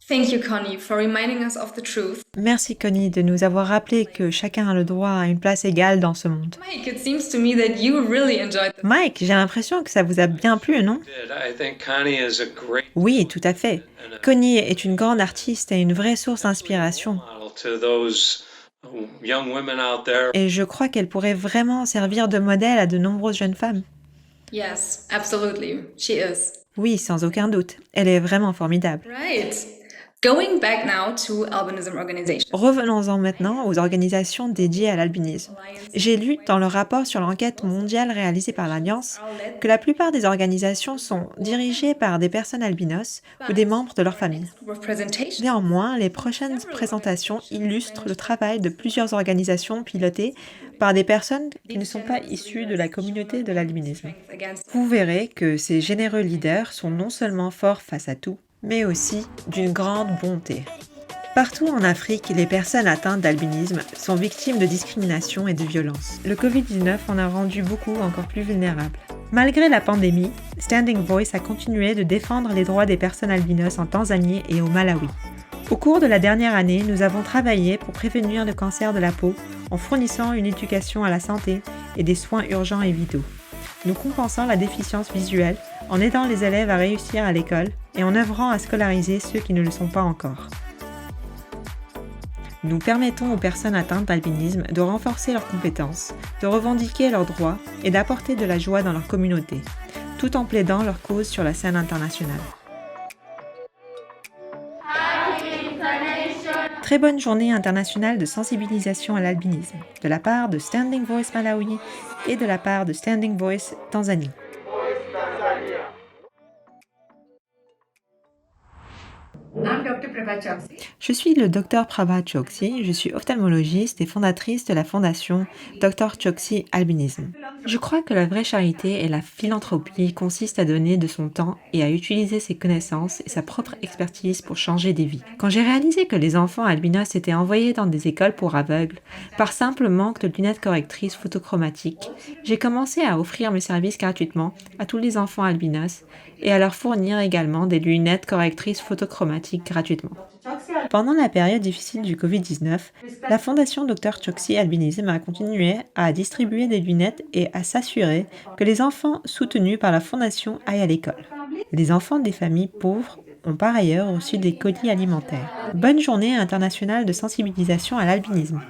Thank you, Connie, for reminding us of the truth. Merci Connie de nous avoir rappelé que chacun a le droit à une place égale dans ce monde. Mike, it seems to me that you really enjoyed the Mike, j'ai l'impression que ça vous a bien plu, non? Oui, tout à fait. Connie est une grande artiste et une vraie source d'inspiration Et je crois qu'elle pourrait vraiment servir de modèle à de nombreuses jeunes femmes. Yes, absolutely. She is. Oui, sans aucun doute. Elle est vraiment formidable. Right. Going back now to albinism organizations. Revenons-en maintenant aux organisations dédiées à l'albinisme. J'ai lu dans le rapport sur l'enquête mondiale réalisée par l'Alliance que la plupart des organisations sont dirigées par des personnes albinos ou des membres de leur famille. Néanmoins, les prochaines présentations illustrent le travail de plusieurs organisations pilotées par des personnes qui ne sont pas issues de la communauté de l'albinisme. Vous verrez que ces généreux leaders sont non seulement forts face à tout, mais aussi d'une grande bonté. Partout en Afrique, les personnes atteintes d'albinisme sont victimes de discrimination et de violence. Le Covid-19 en a rendu beaucoup encore plus vulnérables. Malgré la pandémie, Standing Voice a continué de défendre les droits des personnes albinos en Tanzanie et au Malawi. Au cours de la dernière année, nous avons travaillé pour prévenir le cancer de la peau en fournissant une éducation à la santé et des soins urgents et vitaux. Nous compensons la déficience visuelle en aidant les élèves à réussir à l'école et en œuvrant à scolariser ceux qui ne le sont pas encore. Nous permettons aux personnes atteintes d'albinisme de renforcer leurs compétences, de revendiquer leurs droits et d'apporter de la joie dans leur communauté, tout en plaidant leur cause sur la scène internationale. Très bonne journée internationale de sensibilisation à l'albinisme, de la part de Standing Voice Malawi et de la part de Standing Voice Tanzanie. Je suis le Dr Prabha Choksi, je suis ophtalmologiste et fondatrice de la fondation Dr Choksi Albinism. Je crois que la vraie charité et la philanthropie consistent à donner de son temps et à utiliser ses connaissances et sa propre expertise pour changer des vies. Quand j'ai réalisé que les enfants albinos étaient envoyés dans des écoles pour aveugles, par simple manque de lunettes correctrices photochromatiques, j'ai commencé à offrir mes services gratuitement à tous les enfants albinos et à leur fournir également des lunettes correctrices photochromatiques gratuitement. Pendant la période difficile du Covid-19, la fondation Dr Choksi Albinism a continué à distribuer des lunettes et à s'assurer que les enfants soutenus par la fondation aillent à l'école. Les enfants des familles pauvres ont par ailleurs reçu des colis alimentaires. Bonne journée internationale de sensibilisation à l'albinisme.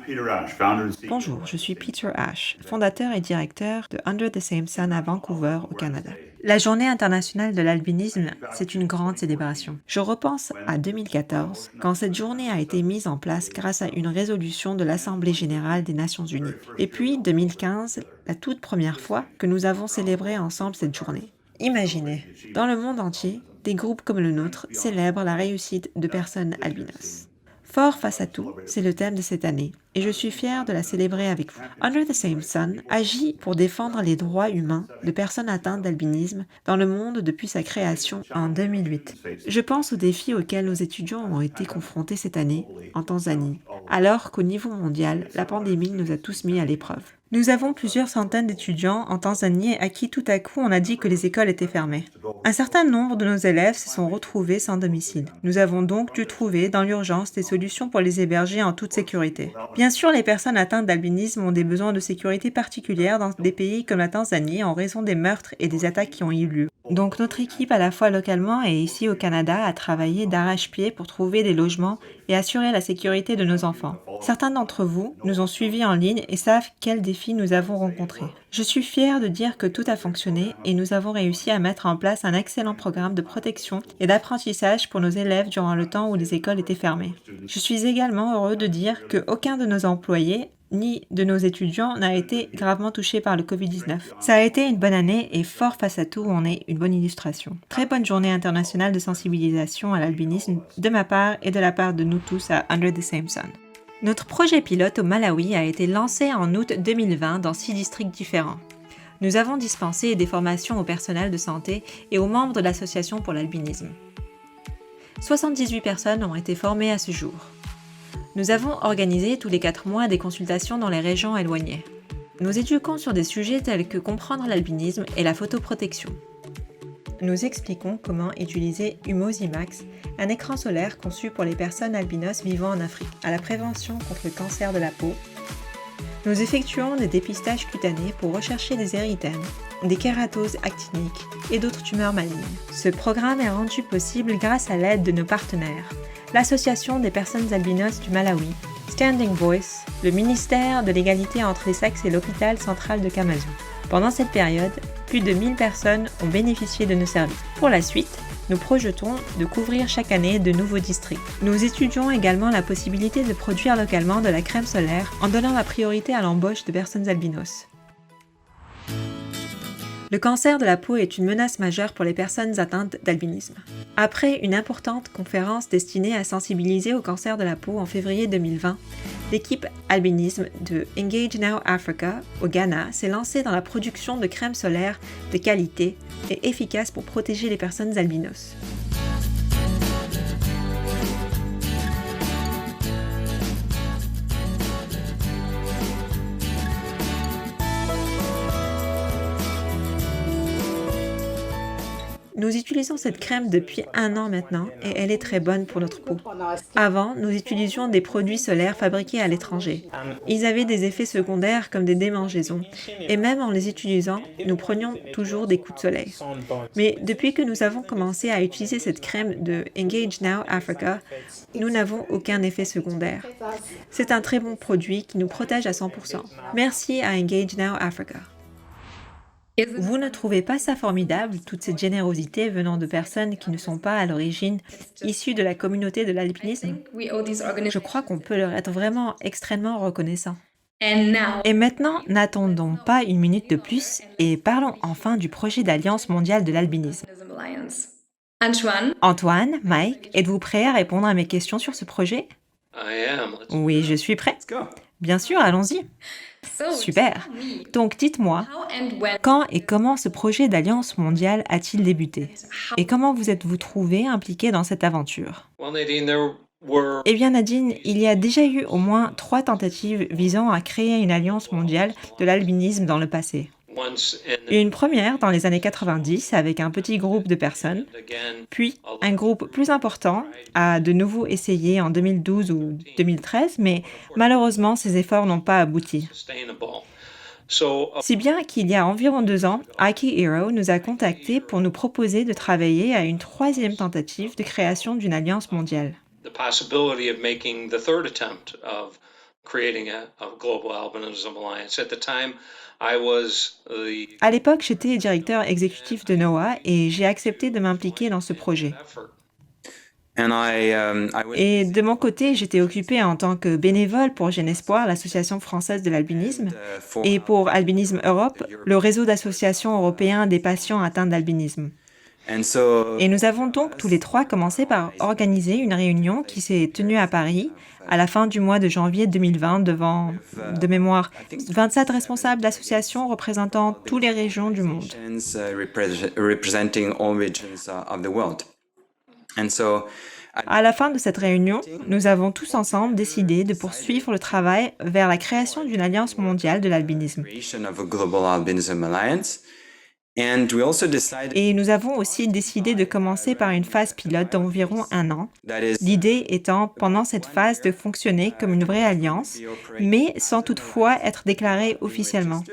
Bonjour, je suis Peter Ash, fondateur et directeur de Under the Same Sun à Vancouver, au Canada. La journée internationale de l'albinisme, c'est une grande célébration. Je repense à 2014, quand cette journée a été mise en place grâce à une résolution de l'Assemblée générale des Nations unies. Et puis 2015, la toute première fois que nous avons célébré ensemble cette journée. Imaginez, dans le monde entier, des groupes comme le nôtre célèbrent la réussite de personnes albinos. Fort face à tout, c'est le thème de cette année, et je suis fière de la célébrer avec vous. Under the Same Sun agit pour défendre les droits humains de personnes atteintes d'albinisme dans le monde depuis sa création en 2008. Je pense aux défis auxquels nos étudiants ont été confrontés cette année en Tanzanie, alors qu'au niveau mondial, la pandémie nous a tous mis à l'épreuve. Nous avons plusieurs centaines d'étudiants en Tanzanie à qui tout à coup on a dit que les écoles étaient fermées. Un certain nombre de nos élèves se sont retrouvés sans domicile. Nous avons donc dû trouver dans l'urgence des solutions pour les héberger en toute sécurité. Bien sûr, les personnes atteintes d'albinisme ont des besoins de sécurité particulières dans des pays comme la Tanzanie en raison des meurtres et des attaques qui ont eu lieu. Donc notre équipe, à la fois localement et ici au Canada, a travaillé d'arrache-pied pour trouver des logements et assurer la sécurité de nos enfants. Certains d'entre vous nous ont suivis en ligne et savent quels défis nous avons rencontrés. Je suis fière de dire que tout a fonctionné et nous avons réussi à mettre en place un excellent programme de protection et d'apprentissage pour nos élèves durant le temps où les écoles étaient fermées. Je suis également heureux de dire qu'aucun de nos employés ni de nos étudiants n'a été gravement touché par le Covid-19. Ça a été une bonne année et fort face à tout en est une bonne illustration. Très bonne journée internationale de sensibilisation à l'albinisme de ma part et de la part de nous tous à Under the Same Sun. Notre projet pilote au Malawi a été lancé en août 2020 dans 6 districts différents. Nous avons dispensé des formations au personnel de santé et aux membres de l'association pour l'albinisme. 78 personnes ont été formées à ce jour. Nous avons organisé tous les 4 mois des consultations dans les régions éloignées. Nous éduquons sur des sujets tels que comprendre l'albinisme et la photoprotection. Nous expliquons comment utiliser Humosimax, un écran solaire conçu pour les personnes albinos vivant en Afrique, à la prévention contre le cancer de la peau. Nous effectuons des dépistages cutanés pour rechercher des érythèmes, des kératoses actiniques et d'autres tumeurs malignes. Ce programme est rendu possible grâce à l'aide de nos partenaires, l'Association des personnes albinos du Malawi, Standing Voice, le ministère de l'égalité entre les sexes et l'hôpital central de Kalamazoo. Pendant cette période, plus de 1000 personnes ont bénéficié de nos services. Pour la suite, nous projetons de couvrir chaque année de nouveaux districts. Nous étudions également la possibilité de produire localement de la crème solaire en donnant la priorité à l'embauche de personnes albinos. Le cancer de la peau est une menace majeure pour les personnes atteintes d'albinisme. Après une importante conférence destinée à sensibiliser au cancer de la peau en février 2020, l'équipe albinisme de Engage Now Africa au Ghana s'est lancée dans la production de crèmes solaires de qualité et efficaces pour protéger les personnes albinos. Nous utilisons cette crème depuis 1 an maintenant et elle est très bonne pour notre peau. Avant, nous utilisions des produits solaires fabriqués à l'étranger. Ils avaient des effets secondaires comme des démangeaisons et même en les utilisant, nous prenions toujours des coups de soleil. Mais depuis que nous avons commencé à utiliser cette crème de Engage Now Africa, nous n'avons aucun effet secondaire. C'est un très bon produit qui nous protège à 100%. Merci à Engage Now Africa. Vous ne trouvez pas ça formidable, toute cette générosité venant de personnes qui ne sont pas à l'origine issues de la communauté de l'alpinisme? Je crois qu'on peut leur être vraiment extrêmement reconnaissant. Et maintenant, n'attendons pas une minute de plus et parlons enfin du projet d'Alliance mondiale de l'albinisme. Antoine, Mike, êtes-vous prêts à répondre à mes questions sur ce projet? Oui, je suis prêt. Bien sûr, allons-y. Super. Donc dites-moi, quand et comment ce projet d'Alliance mondiale a-t-il débuté? Et comment vous êtes-vous trouvé impliqué dans cette aventure? Eh bien Nadine, il y a déjà eu au moins 3 tentatives visant à créer une alliance mondiale de l'albinisme dans le passé. Une première dans les années 90 avec un petit groupe de personnes, puis un groupe plus important a de nouveau essayé en 2012 ou 2013, mais malheureusement ces efforts n'ont pas abouti. Si bien qu'il y a environ 2 ans, Ike Hero nous a contactés pour nous proposer de travailler à une 3e tentative de création d'une alliance mondiale. À l'époque, j'étais directeur exécutif de NOAA et j'ai accepté de m'impliquer dans ce projet. Et de mon côté, j'étais occupée en tant que bénévole pour Jeune Espoir, l'association française de l'albinisme, et pour Albinisme Europe, le réseau d'associations européens des patients atteints d'albinisme. Et nous avons donc tous les 3 commencé par organiser une réunion qui s'est tenue à Paris à la fin du mois de janvier 2020 devant, de mémoire, 27 responsables d'associations représentant toutes les régions du monde. À la fin de cette réunion, nous avons tous ensemble décidé de poursuivre le travail vers la création d'une alliance mondiale de l'albinisme. Et nous avons aussi décidé de commencer par une phase pilote d'environ 1 an, l'idée étant pendant cette phase de fonctionner comme une vraie alliance, mais sans toutefois être déclarée officiellement,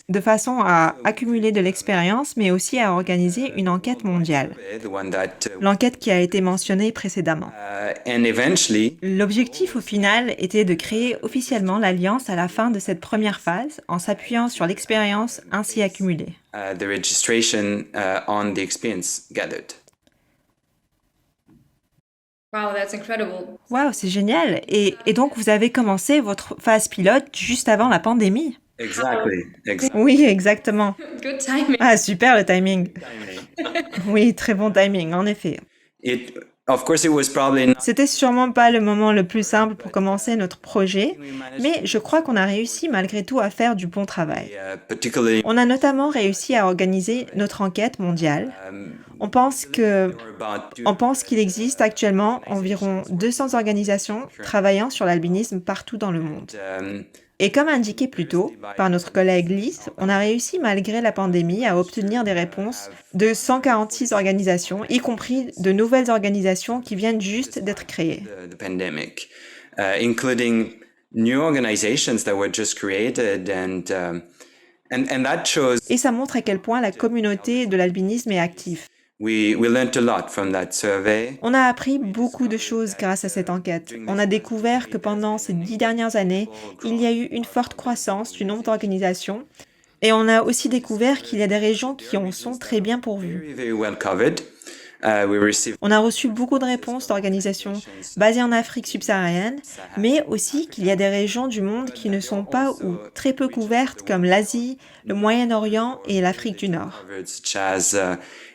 de façon à accumuler de l'expérience, mais aussi à organiser une enquête mondiale, l'enquête qui a été mentionnée précédemment. L'objectif au final était de créer officiellement l'alliance à la fin de cette première phase en s'appuyant sur l'expérience ainsi accumulée. Wow, c'est génial. Et donc, vous avez commencé votre phase pilote juste avant la pandémie? Oui, exactement. Ah, super le timing. Oui, très bon timing, en effet. C'était sûrement pas le moment le plus simple pour commencer notre projet, mais je crois qu'on a réussi malgré tout à faire du bon travail. On a notamment réussi à organiser notre enquête mondiale. On pense qu'il existe actuellement environ 200 organisations travaillant sur l'albinisme partout dans le monde. Et comme indiqué plus tôt par notre collègue Liz, on a réussi malgré la pandémie à obtenir des réponses de 146 organisations, y compris de nouvelles organisations qui viennent juste d'être créées. Et ça montre à quel point la communauté de l'albinisme est active. On a appris beaucoup de choses grâce à cette enquête. On a découvert que pendant ces 10 dernières années, il y a eu une forte croissance du nombre d'organisations et on a aussi découvert qu'il y a des régions qui en sont très bien pourvues. On a reçu beaucoup de réponses d'organisations basées en Afrique subsaharienne, mais aussi qu'il y a des régions du monde qui ne sont pas ou très peu couvertes comme l'Asie, le Moyen-Orient et l'Afrique du Nord.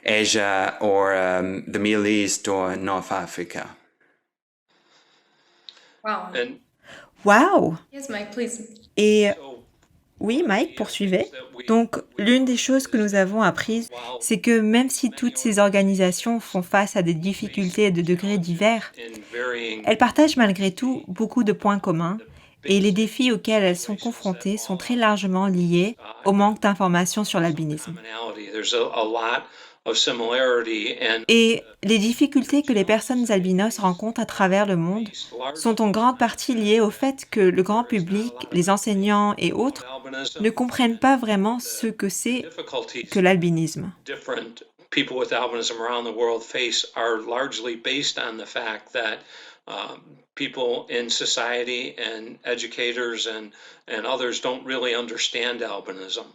Asia or the Middle East or North Africa. Wow. Wow! Yes, Mike, please. Et oui, Mike, poursuivez. Donc, l'une des choses que nous avons apprises, c'est que même si toutes ces organisations font face à des difficultés de degrés divers, elles partagent malgré tout beaucoup de points communs et les défis auxquels elles sont confrontées sont très largement liés au manque d'informations sur l'albinisme. Et les difficultés que les personnes albinos rencontrent à travers le monde sont en grande partie liées au fait que le grand public, les enseignants et autres ne comprennent pas vraiment ce que c'est que l'albinisme. People with albinism around the world face are largely based on the fact that people in society and educators and others don't really understand albinism.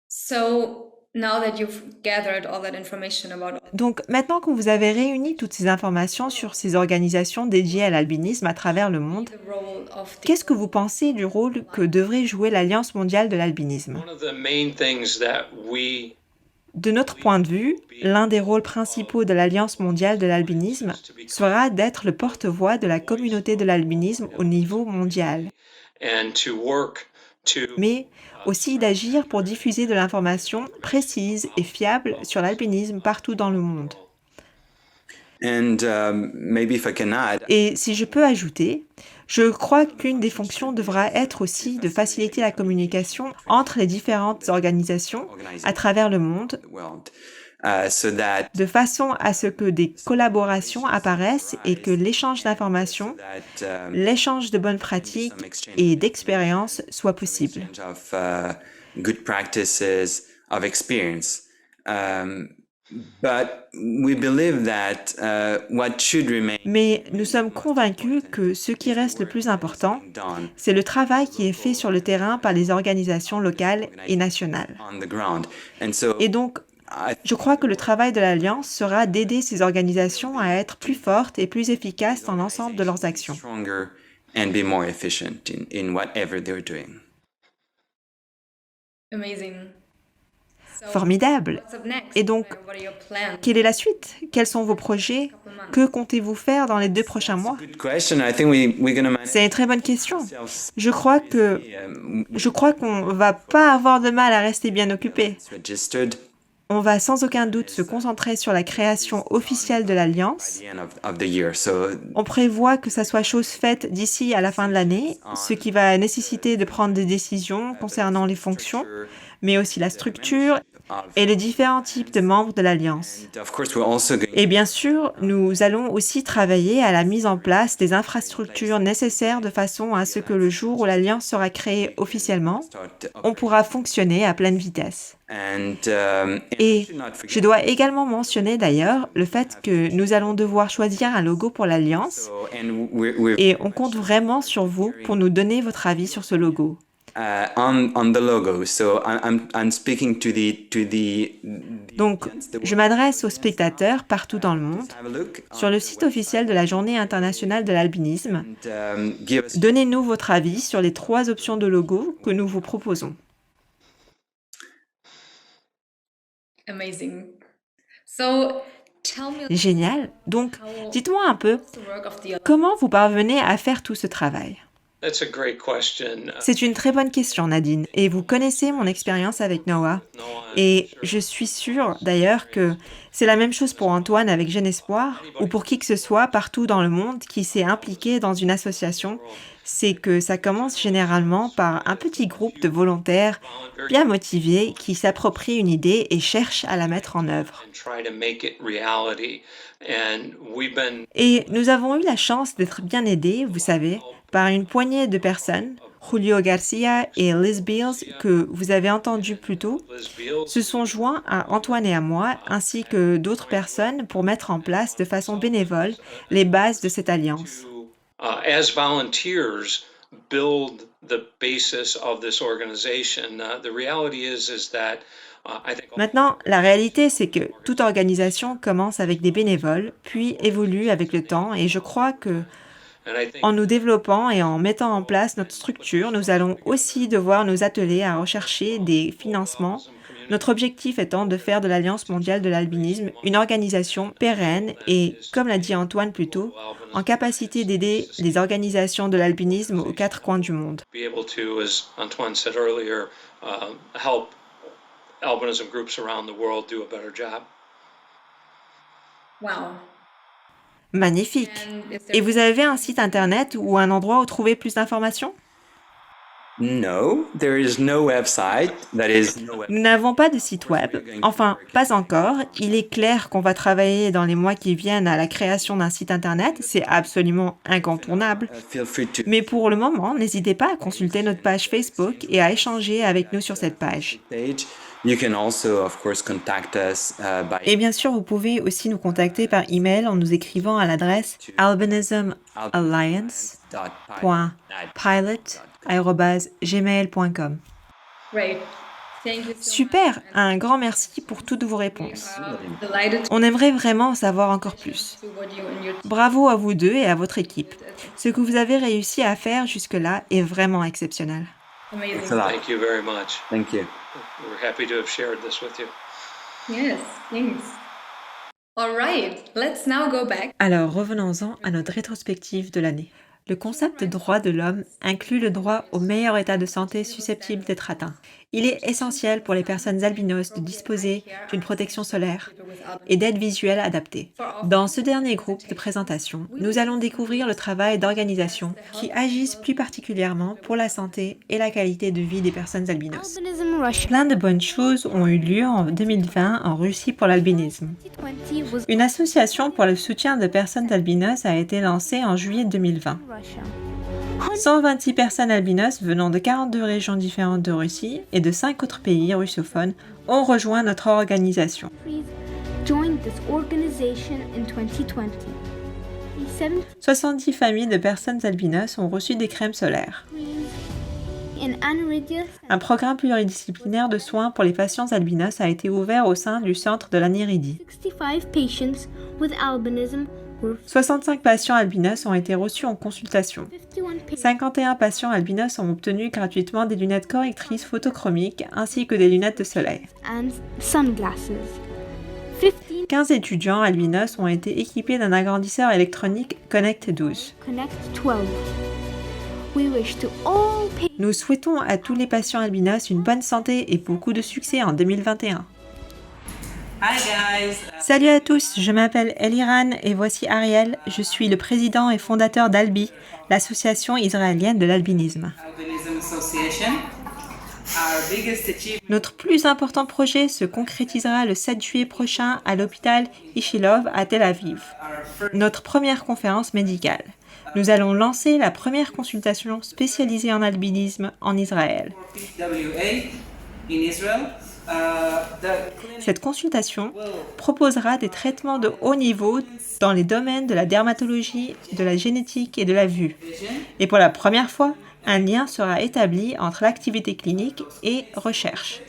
So now that you've gathered all that information about Donc maintenant que vous avez réuni toutes ces informations sur ces organisations dédiées à l'albinisme à travers le monde, the role of the qu'est-ce que vous pensez du rôle que devrait jouer l'Alliance mondiale de l'albinisme? One of the main things that we De notre point de vue, l'un des rôles principaux de l'Alliance mondiale de l'albinisme sera d'être le porte-voix de la communauté de l'albinisme au niveau mondial, and to work to mais aussi d'agir pour diffuser de l'information précise et fiable sur l'albinisme partout dans le monde. And maybe if I can add, Et si je peux ajouter, je crois qu'une des fonctions devra être aussi de faciliter la communication entre les différentes organisations à travers le monde, so that de façon à ce que des collaborations apparaissent et que l'échange d'informations, l'échange de bonnes pratiques et d'expériences soit possible. of good practices of experience. But we believe that what should remain Mais nous sommes convaincus que ce qui reste le plus important, done c'est le travail qui est fait sur le terrain par les organisations locales et nationales. on the ground. And so Et donc, je crois que le travail de l'Alliance sera d'aider ces organisations à être plus fortes et plus efficaces dans l'ensemble de leurs actions. stronger and be more efficient in whatever they're doing. amazing. So Formidable. what's up next? Et donc, What are your plans? quelle est la suite? Quels sont vos projets? Que comptez-vous faire dans les 2 prochains mois? Good question. I think we're going to manage C'est une très bonne question. Je crois qu'on va pas avoir de mal à rester bien occupé. registered On va sans aucun doute se concentrer sur la création officielle de l'Alliance. at the end of the year. So On prévoit que ça soit chose faite d'ici à la fin de l'année, ce qui va nécessiter de prendre des décisions concernant les fonctions, mais aussi la structure et les différents types de membres de l'Alliance. of course we're also going Et bien sûr, nous allons aussi travailler à la mise en place des infrastructures nécessaires de façon à ce que le jour où l'Alliance sera créée officiellement, on pourra fonctionner à pleine vitesse. and Et je dois également mentionner d'ailleurs le fait que nous allons devoir choisir un logo pour l'Alliance et on compte vraiment sur vous pour nous donner votre avis sur ce logo. on the logo. So I'm speaking to the Donc, je m'adresse aux spectateurs partout dans le monde. have a look Sur le site officiel de la Journée internationale de l'albinisme, and give us donnez-nous votre avis sur les 3 options de logo que nous vous proposons. Amazing. So tell me Génial. Donc, dites-moi un peu, the work of the comment vous parvenez à faire tout ce travail? That's a great question. C'est une très bonne question, Nadine, et vous connaissez mon expérience avec Noah. Et je suis sûre, d'ailleurs, que c'est la même chose pour Antoine avec Jeune Espoir, ou pour qui que ce soit partout dans le monde qui s'est impliqué dans une association. C'est que ça commence généralement par un petit groupe de volontaires bien motivés qui s'approprient une idée et cherchent à la mettre en œuvre. And try to make it reality. And we've been Et nous avons eu la chance d'être bien aidés, vous savez, par une poignée de personnes Julio Garcia et Liz Beals, que vous avez entendus plus tôt, se sont joints à Antoine et à moi, ainsi que d'autres personnes, pour mettre en place de façon bénévole les bases de cette alliance. As volunteers, build the basis of this organization. The reality is that I think. Maintenant, la réalité, c'est que toute organisation commence avec des bénévoles, puis évolue avec le temps, et je crois que en nous développant et en mettant en place notre structure, nous allons aussi devoir nous atteler à rechercher des financements, notre objectif étant de faire de l'Alliance mondiale de l'albinisme une organisation pérenne et, comme l'a dit Antoine plus tôt, en capacité d'aider les organisations de l'albinisme aux 4 coins du monde. Be able to, as Antoine said earlier, help albinism groups around the world do a better job. Wow. Magnifique. Et vous avez un site internet ou un endroit où trouver plus d'informations? No, there is no website. Nous n'avons pas de site web. Enfin, pas encore. Il est clair qu'on va travailler dans les mois qui viennent à la création d'un site internet. C'est absolument incontournable. Feel free to. Mais pour le moment, n'hésitez pas à consulter notre page Facebook et à échanger avec nous sur cette page. You can also, of course, contact us by. Et bien sûr, vous pouvez aussi nous contacter par email en nous écrivant à l'adresse albinismalliance.pilot@gmail.com. Great. Thank you so Super, un grand merci pour toutes vos réponses. much. Delighted On aimerait vraiment en savoir encore plus. to what you and your Bravo à vous deux et à votre équipe. Ce que vous avez réussi à faire jusque-là est vraiment exceptionnel. amazing. Thanks a lot. Thank you very much. Thank you. We're happy to have shared this with you. Yes, thanks. All right, let's now go back. Alors revenons-en à notre rétrospective de l'année. Le concept de droit de l'homme inclut le droit au meilleur état de santé susceptible d'être atteint. Il est essentiel pour les personnes albinos de disposer d'une protection solaire et d'aides visuelles adaptées. Dans ce dernier groupe de présentation, nous allons découvrir le travail d'organisations qui agissent plus particulièrement pour la santé et la qualité de vie des personnes albinos. Albinism Russia Plein de bonnes choses ont eu lieu en 2020 en Russie pour l'albinisme. 2020 was Une association pour le soutien de personnes albinos a été lancée en juillet 2020. Russia. 126 personnes albinos venant de 42 régions différentes de Russie et de 5 autres pays russophones ont rejoint notre organisation. Joined this organization in 2020. 70 familles de personnes albinos ont reçu des crèmes solaires. In Anridia, Un programme pluridisciplinaire de soins pour les patients albinos a été ouvert au sein du centre de l'Aniridi. 65 patients with albinism were 65 patients albinos ont été reçus en consultation. 51 patients 51 patients albinos ont obtenu gratuitement des lunettes correctrices photochromiques ainsi que des lunettes de soleil. and sunglasses. 15 15 étudiants albinos ont été équipés d'un agrandisseur électronique Connect 12. Connect 12. We wish to all patients Nous souhaitons à tous les patients albinos une bonne santé et beaucoup de succès en 2021. Salut à tous, je m'appelle Eliran et voici Ariel. Je suis le président et fondateur d'Albi, l'association israélienne de l'albinisme. Notre plus important projet se concrétisera le 7 juillet prochain à l'hôpital Ishilov à Tel Aviv. Notre première conférence médicale. Nous allons lancer la première consultation spécialisée en albinisme en Israël. Cette consultation proposera des traitements de haut niveau dans les domaines de la dermatologie, de la génétique et de la vue. Et pour la première fois, un lien sera établi entre l'activité clinique et recherche.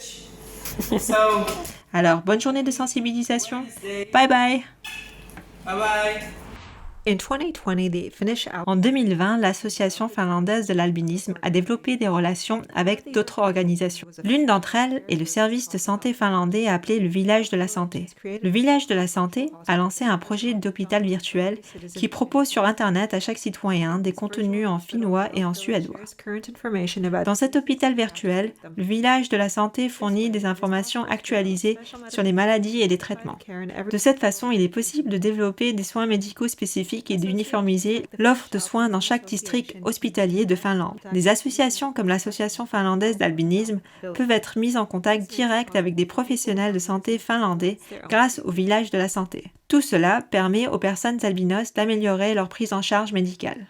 Alors, bonne journée de sensibilisation. Bye bye. En 2020, l'association finlandaise de l'albinisme a développé des relations avec d'autres organisations. L'une d'entre elles est le service de santé finlandais appelé le Village de la Santé. Le Village de la Santé a lancé un projet d'hôpital virtuel qui propose sur Internet à chaque citoyen des contenus en finnois et en suédois. Dans cet hôpital virtuel, le Village de la Santé fournit des informations actualisées sur les maladies et les traitements. De cette façon, il est possible de développer des soins médicaux spécifiques et d'uniformiser l'offre de soins dans chaque district hospitalier de Finlande. Des associations comme l'Association finlandaise d'albinisme peuvent être mises en contact direct avec des professionnels de santé finlandais grâce au Village de la Santé. Tout cela permet aux personnes albinos d'améliorer leur prise en charge médicale.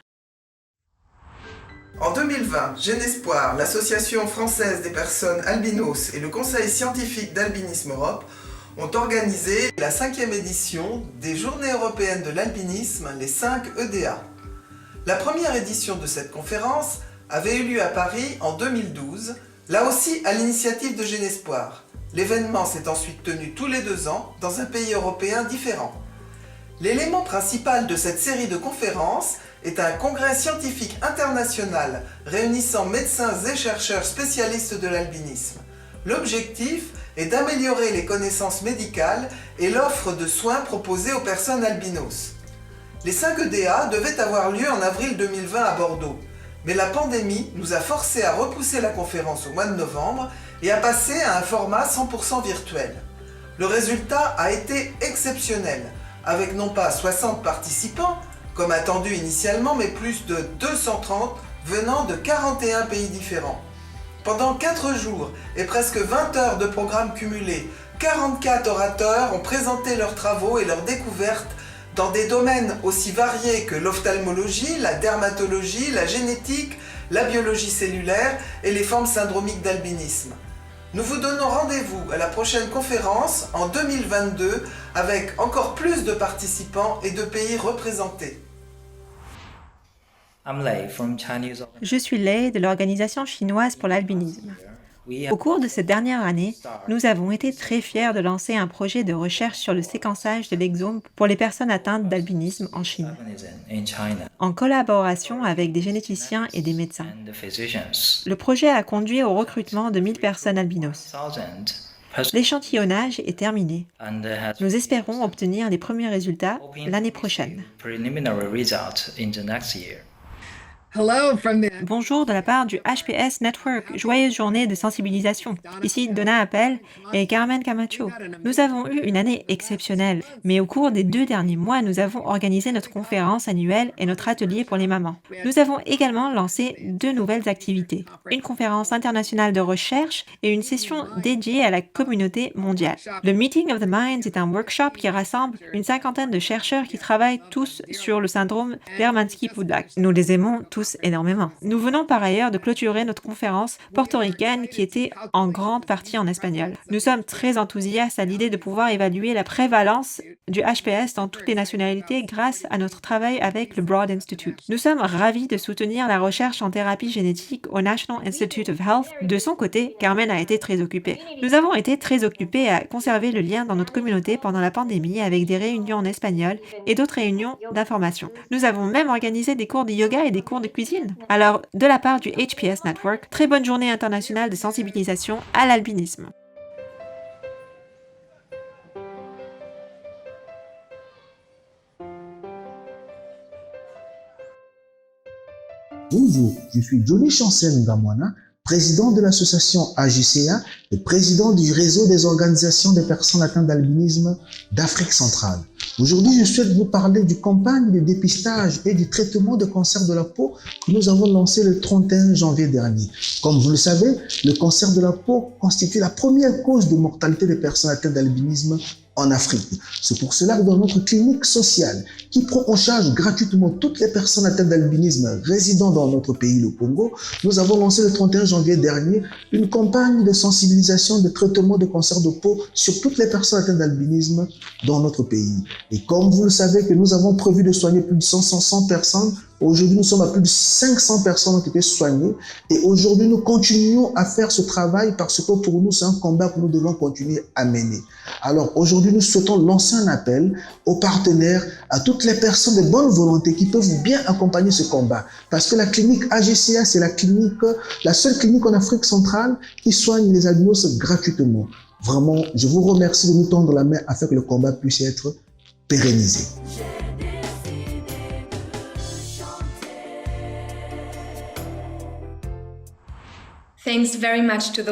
En 2020, Genespoir, l'Association française des personnes albinos et le Conseil scientifique d'Albinisme Europe ont organisé la 5e édition des Journées européennes de l'albinisme, les 5 EDA. La première édition de cette conférence avait eu lieu à Paris en 2012, là aussi à l'initiative de Genespoir. L'événement s'est ensuite tenu tous les 2 ans dans un pays européen différent. L'élément principal de cette série de conférences est un congrès scientifique international réunissant médecins et chercheurs spécialistes de l'albinisme. L'objectif est d'améliorer les connaissances médicales et l'offre de soins proposés aux personnes albinos. Les 5 EDA devaient avoir lieu en avril 2020 à Bordeaux, mais la pandémie nous a forcés à repousser la conférence au mois de novembre et à passer à un format 100% virtuel. Le résultat a été exceptionnel, avec non pas 60 participants, comme attendu initialement, mais plus de 230 venant de 41 pays différents. Pendant 4 jours et presque 20 heures de programme cumulé, 44 orateurs ont présenté leurs travaux et leurs découvertes dans des domaines aussi variés que l'ophtalmologie, la dermatologie, la génétique, la biologie cellulaire et les formes syndromiques d'albinisme. Nous vous donnons rendez-vous à la prochaine conférence en 2022 avec encore plus de participants et de pays représentés. Je suis Lei de l'Organisation chinoise pour l'albinisme. Au cours de cette dernière année, nous avons été très fiers de lancer un projet de recherche sur le séquençage de l'exome pour les personnes atteintes d'albinisme en Chine, en collaboration avec des généticiens et des médecins. Le projet a conduit au recrutement de 1000 personnes albinos. L'échantillonnage est terminé. Nous espérons obtenir les premiers résultats l'année prochaine. Bonjour de la part du HPS Network, joyeuse journée de sensibilisation. Ici Donna Appel et Carmen Camacho. Nous avons eu une année exceptionnelle, mais au cours des 2 derniers mois, nous avons organisé notre conférence annuelle et notre atelier pour les mamans. Nous avons également lancé 2 nouvelles activités, une conférence internationale de recherche et une session dédiée à la communauté mondiale. Le Meeting of the Minds est un workshop qui rassemble une 50aine de chercheurs qui travaillent tous sur le syndrome d'Hermansky-Pudlak. Nous les aimons tous énormément. Nous venons par ailleurs de clôturer notre conférence portoricaine qui était en grande partie en espagnol. Nous sommes très enthousiastes à l'idée de pouvoir évaluer la prévalence du HPS dans toutes les nationalités grâce à notre travail avec le Broad Institute. Nous sommes ravis de soutenir la recherche en thérapie génétique au National Institute of Health. De son côté, Carmen a été très occupée. Nous avons été très occupés à conserver le lien dans notre communauté pendant la pandémie avec des réunions en espagnol et d'autres réunions d'information. Nous avons même organisé des cours de yoga et des cours de cuisine. Alors, de la part du HPS Network, très bonne journée internationale de sensibilisation à l'albinisme. Bonjour, je suis Johnny Chancel Ngamwana, président de l'association AJCA et président du réseau des organisations des personnes atteintes d'albinisme d'Afrique centrale. Aujourd'hui, je souhaite vous parler du campagne de dépistage et du traitement de cancer de la peau que nous avons lancé le 31 janvier dernier. Comme vous le savez, le cancer de la peau constitue la première cause de mortalité des personnes atteintes d'albinisme en Afrique. C'est pour cela que dans notre clinique sociale, qui prend en charge gratuitement toutes les personnes atteintes d'albinisme résidant dans notre pays, le Congo, nous avons lancé le 31 janvier dernier une campagne de sensibilisation de traitement de cancer de peau sur toutes les personnes atteintes d'albinisme dans notre pays. Et comme vous le savez que nous avons prévu de soigner plus de 100 personnes, aujourd'hui nous sommes à plus de 500 personnes qui ont été soignées et aujourd'hui nous continuons à faire ce travail parce que pour nous c'est un combat que nous devons continuer à mener. Alors aujourd'hui nous souhaitons lancer un appel aux partenaires, à toutes les personnes de bonne volonté qui peuvent bien accompagner ce combat parce que la clinique AGCA c'est la seule clinique en Afrique centrale qui soigne les albinos gratuitement. Vraiment, je vous remercie de nous tendre la main afin que le combat puisse être pérennisé.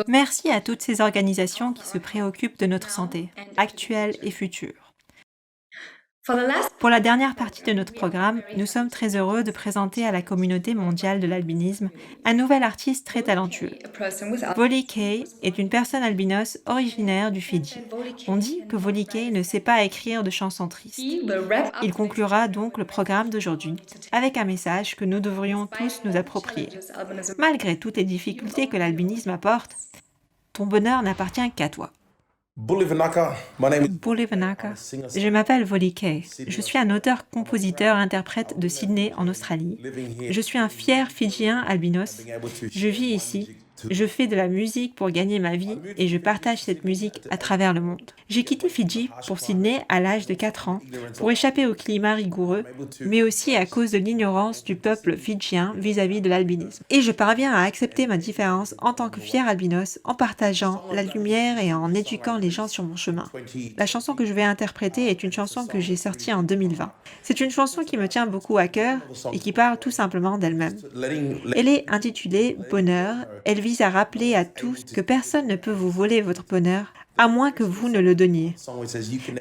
Merci à toutes ces organisations qui se préoccupent de notre santé, actuelle et future. Pour la dernière partie de notre programme, nous sommes très heureux de présenter à la communauté mondiale de l'albinisme un nouvel artiste très talentueux. Volley Kay est une personne albinos originaire du Fidji. On dit que Volley Kay ne sait pas écrire de chansons tristes. Il conclura donc le programme d'aujourd'hui avec un message que nous devrions tous nous approprier. Malgré toutes les difficultés que l'albinisme apporte, ton bonheur n'appartient qu'à toi. Bully Vanaka, my name is... Bully Vanaka. Je m'appelle Volley Kay. Je suis un auteur-compositeur-interprète de Sydney en Australie. Je suis un fier Fidjien albinos. Je vis ici. Je fais de la musique pour gagner ma vie et je partage cette musique à travers le monde. J'ai quitté Fidji pour Sydney à l'âge de 4 ans pour échapper au climat rigoureux, mais aussi à cause de l'ignorance du peuple fidjien vis-à-vis de l'albinisme. Et je parviens à accepter ma différence en tant que fier albinos en partageant la lumière et en éduquant les gens sur mon chemin. La chanson que je vais interpréter est une chanson que j'ai sortie en 2020. C'est une chanson qui me tient beaucoup à cœur et qui parle tout simplement d'elle-même. Elle est intitulée « Bonheur ». Elle vise à rappeler à tous que personne ne peut vous voler votre bonheur, à moins que vous ne le donniez.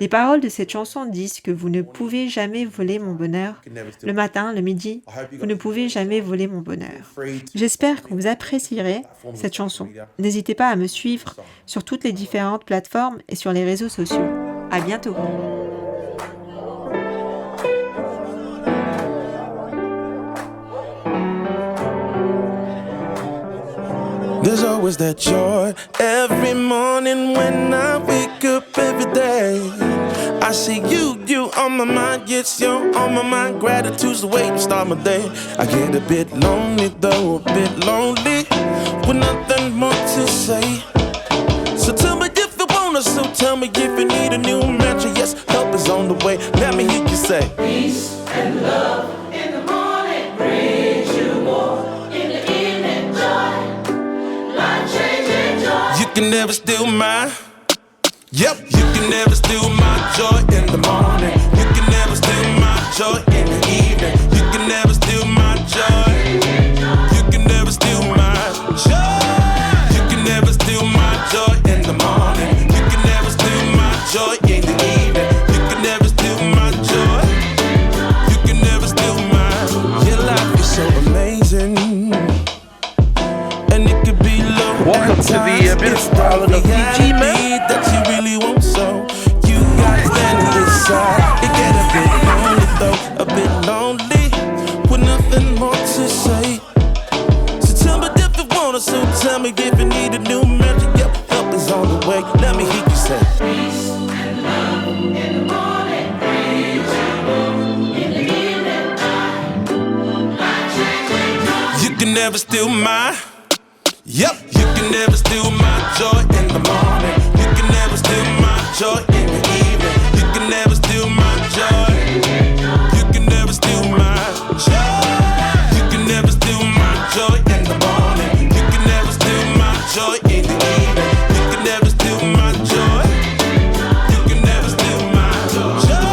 Les paroles de cette chanson disent que vous ne pouvez jamais voler mon bonheur. Le matin, le midi, vous ne pouvez jamais voler mon bonheur. J'espère que vous apprécierez cette chanson. N'hésitez pas à me suivre sur toutes les différentes plateformes et sur les réseaux sociaux. À bientôt. There's always that joy every morning when I wake up every day. I see you on my mind, yes, you're on my mind. Gratitude's the way to start my day. I get a bit lonely though, a bit lonely, with nothing more to say. So tell me if you wanna, so tell me if you need a new mantra. Yes, help is on the way. Let me hear you say peace and love in the morning, brings you more in the evening, joy. You can never steal my, yep, you can never steal my joy in the morning. You can never steal my joy in the evening. You can never steal my joy. You can never steal my joy. You can never steal my joy in the morning. You can never steal my joy in the evening. You can never steal my joy. You can never steal my. Your life is so amazing. Welcome to the beautiful island of Fiji, man. That you really want, so you gotta stand on this side. It get a bit lonely though, a bit lonely, with nothing more to say. So tell me if you wanna, so tell me if you need a new magic. Yep, help is on the way. Let me hear you say peace and love in the morning, brings you in the evening time. You can never steal my. Yep, you can never steal my joy in the morning. You can never steal my joy in the evening. You can never steal my joy. You can never steal my joy. You can never steal my joy in the morning. You can never steal my joy in the evening. You can never steal my joy. You can never steal my joy.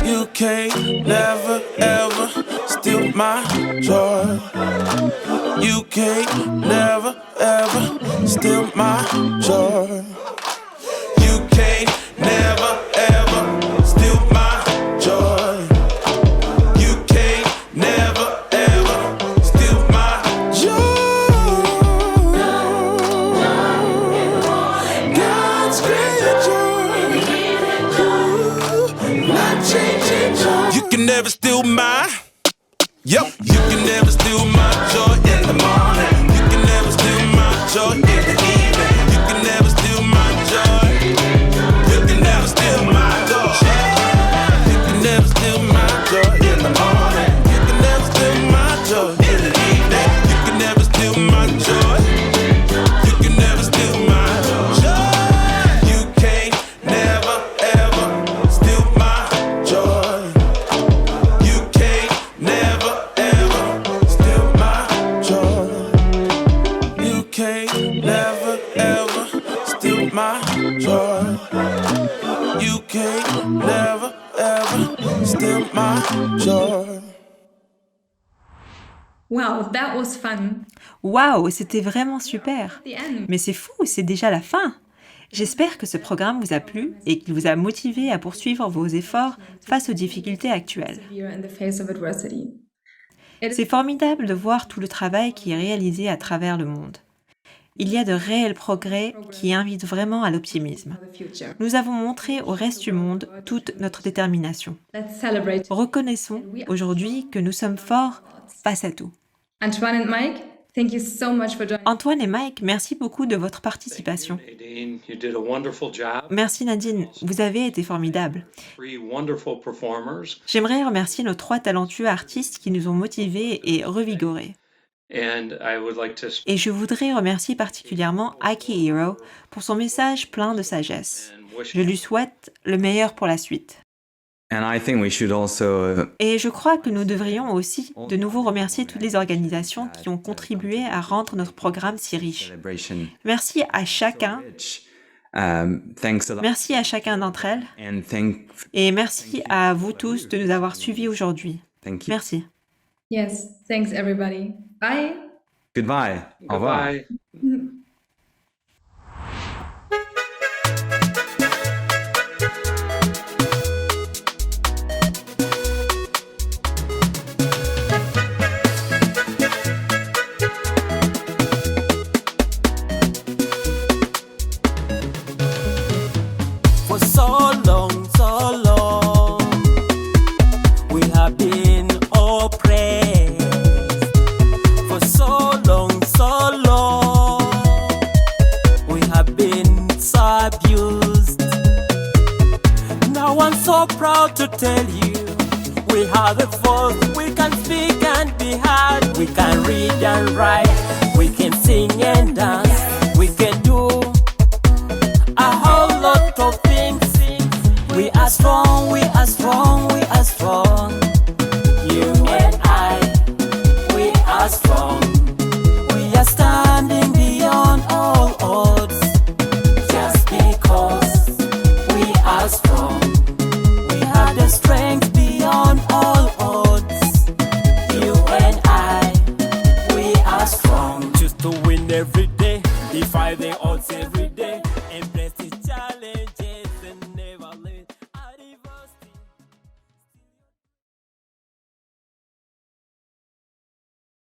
You can't never ever steal my joy. You can't never ever steal my joy. You can't never ever steal my joy. You can't never ever steal my joy. God's great joy. Not changing joy. You can never steal my. Yep, you can never steal my joy in the morning. You can never steal my joy in the evening. You can never steal my joy. You can never steal my joy. You can never steal my joy in the morning. You can never steal my joy in the evening. You can never steal my joy. You can never steal my joy. You can't never ever steal my joy. You can't never ever steal my joy. You can't never ever steal my joy. You can't never ever steal my joy. Wow, that was fun. Waouh, c'était vraiment super. The end. Mais c'est fou, c'est déjà la fin. J'espère que ce programme vous a plu et qu'il vous a motivé à poursuivre vos efforts face aux difficultés actuelles. C'est formidable de voir tout le travail qui est réalisé à travers le monde. Il y a de réels progrès qui invitent vraiment à l'optimisme. Nous avons montré au reste du monde toute notre détermination. Reconnaissons aujourd'hui que nous sommes forts face à tout. Antoine et Mike, merci beaucoup de votre participation. Merci Nadine, vous avez été formidable. J'aimerais remercier nos 3 talentueux artistes qui nous ont motivés et revigorés. Et je voudrais remercier particulièrement Aki Hero pour son message plein de sagesse. Je lui souhaite le meilleur pour la suite. Et je crois que nous devrions aussi de nouveau remercier toutes les organisations qui ont contribué à rendre notre programme si riche. Merci à chacun. Merci à chacun d'entre elles. Et merci à vous tous de nous avoir suivis aujourd'hui. Merci. Yes, thanks everybody. Bye. Goodbye. Au revoir. For so long, we have been oppressed. For so long, we have been so abused. Now I'm so proud to tell you, we have a voice, we can speak and be heard. We can read and write, we can sing and dance, we can do a whole lot of things. We are strong, we are strong, we are strong.